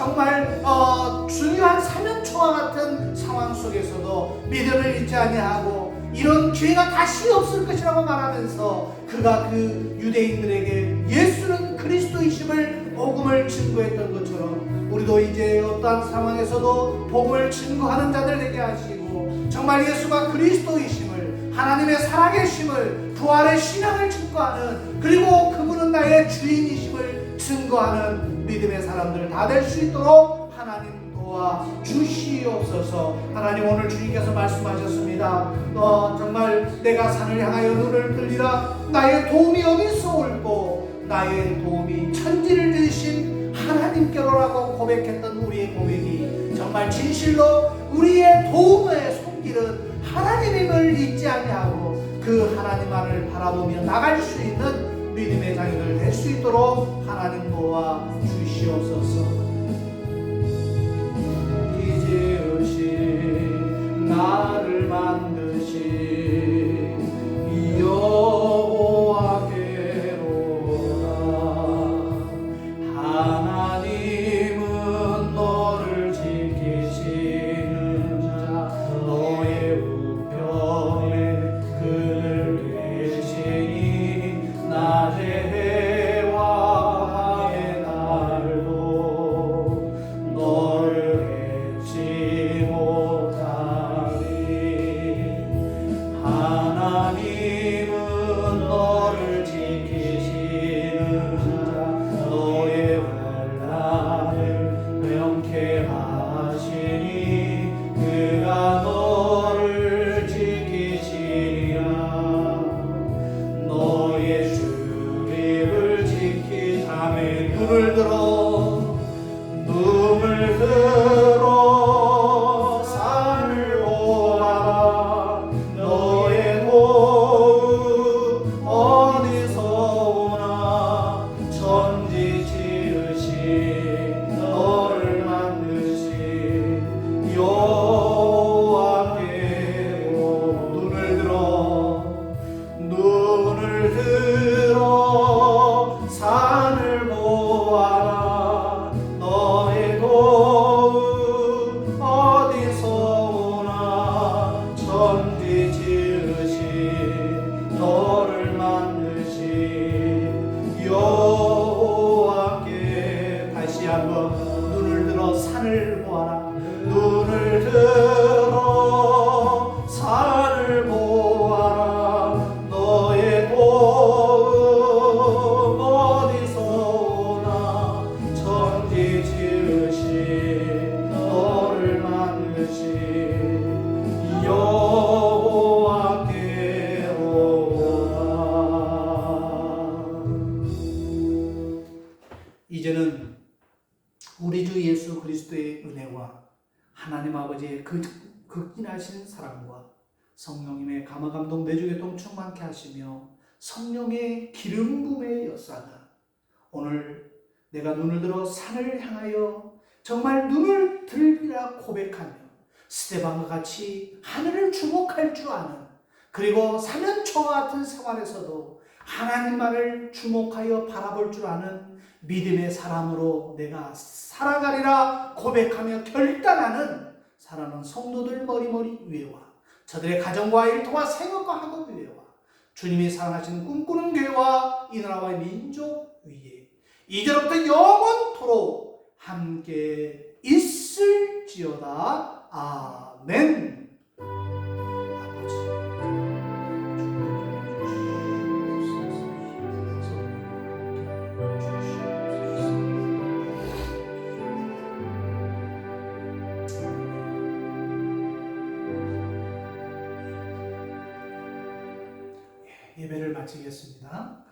중요한 사면초와 같은 상황 속에서도 믿음을 잊지 아니하고 이런 기회가 다시 없을 것이라고 말하면서 그가 그 유대인들에게 예수는 그리스도이심을 복음을 증거했던 것처럼 우리도 이제 어떠한 상황에서도 복음을 증거하는 자들 되게 하시고 정말 예수가 그리스도이심을 하나님의 살아계심을 부활의 신앙을 증거하는 그리고 그분은 나의 주인이심을 증거하는 믿음의 사람들 다 될 수 있도록 하나님 도와 주시옵소서. 하나님 오늘 주님께서 말씀하셨습니다. 정말 내가 산을 향하여 눈을 들리라 나의 도움이 어디서 올고 나의 도움이 천지를 지으신 하나님께로라고 고백했던 우리의 고백이 정말 진실로 우리의 도움의 손길은 하나님임을 잊지 아니하고 그 하나님만을 바라보며 나갈 수 있는 믿음의 자녀들 될 수 있도록 하나님 도와 주시옵소서. 지으신 나를 만드신 여호와께로라. 하나님은 너를 지키시는 자 너의 우편에 그늘 계시니 낮에 해와 밤의 날도 너를 하나님은 너를 지키시는 자 너의 환난을 명쾌하시니 그가 너를 지키시리라. 너의 출입을 지키자매 눈을 들어 산을 보아라. 너의 도움 어디서 오나 천지 지으신 너를 만드신 여호와께로 눈을 들어 산을 보아라. 너의 도움 어디서 오나 천지 지으신 너를 만드신 여호와께. 다시 한번 눈을 들어 산을 보아라. 눈을 들어 산을 보아라. 너의 도움 어디서 오나 천지 지으신 너를 만드신 여호와께로라. 이제는 우리 주 예수 그리스도의 은혜와 하나님 아버지의 그 극진하신 사랑과 성령님의 감화감동 내주교통 충만케 하시며 성령의 기름 부음의 역사가 오늘 내가 눈을 들어 산을 향하여 정말 눈을 들리라 고백하며 스데반과 같이 하늘을 주목할 줄 아는 그리고 사면초와 같은 생활에서도 하나님만을 주목하여 바라볼 줄 아는 믿음의 사람으로 내가 살아가리라 고백하며 결단하는 사랑하는 성도들 머리머리 위에와 저들의 가정과 일터와 생업과 학업 위에와 주님이 사랑하시는 꿈꾸는 교회와 이 나라와 민족 위에 이제로부터 영원토록 함께 있을지어다. 아멘. 예배를 마치겠습니다.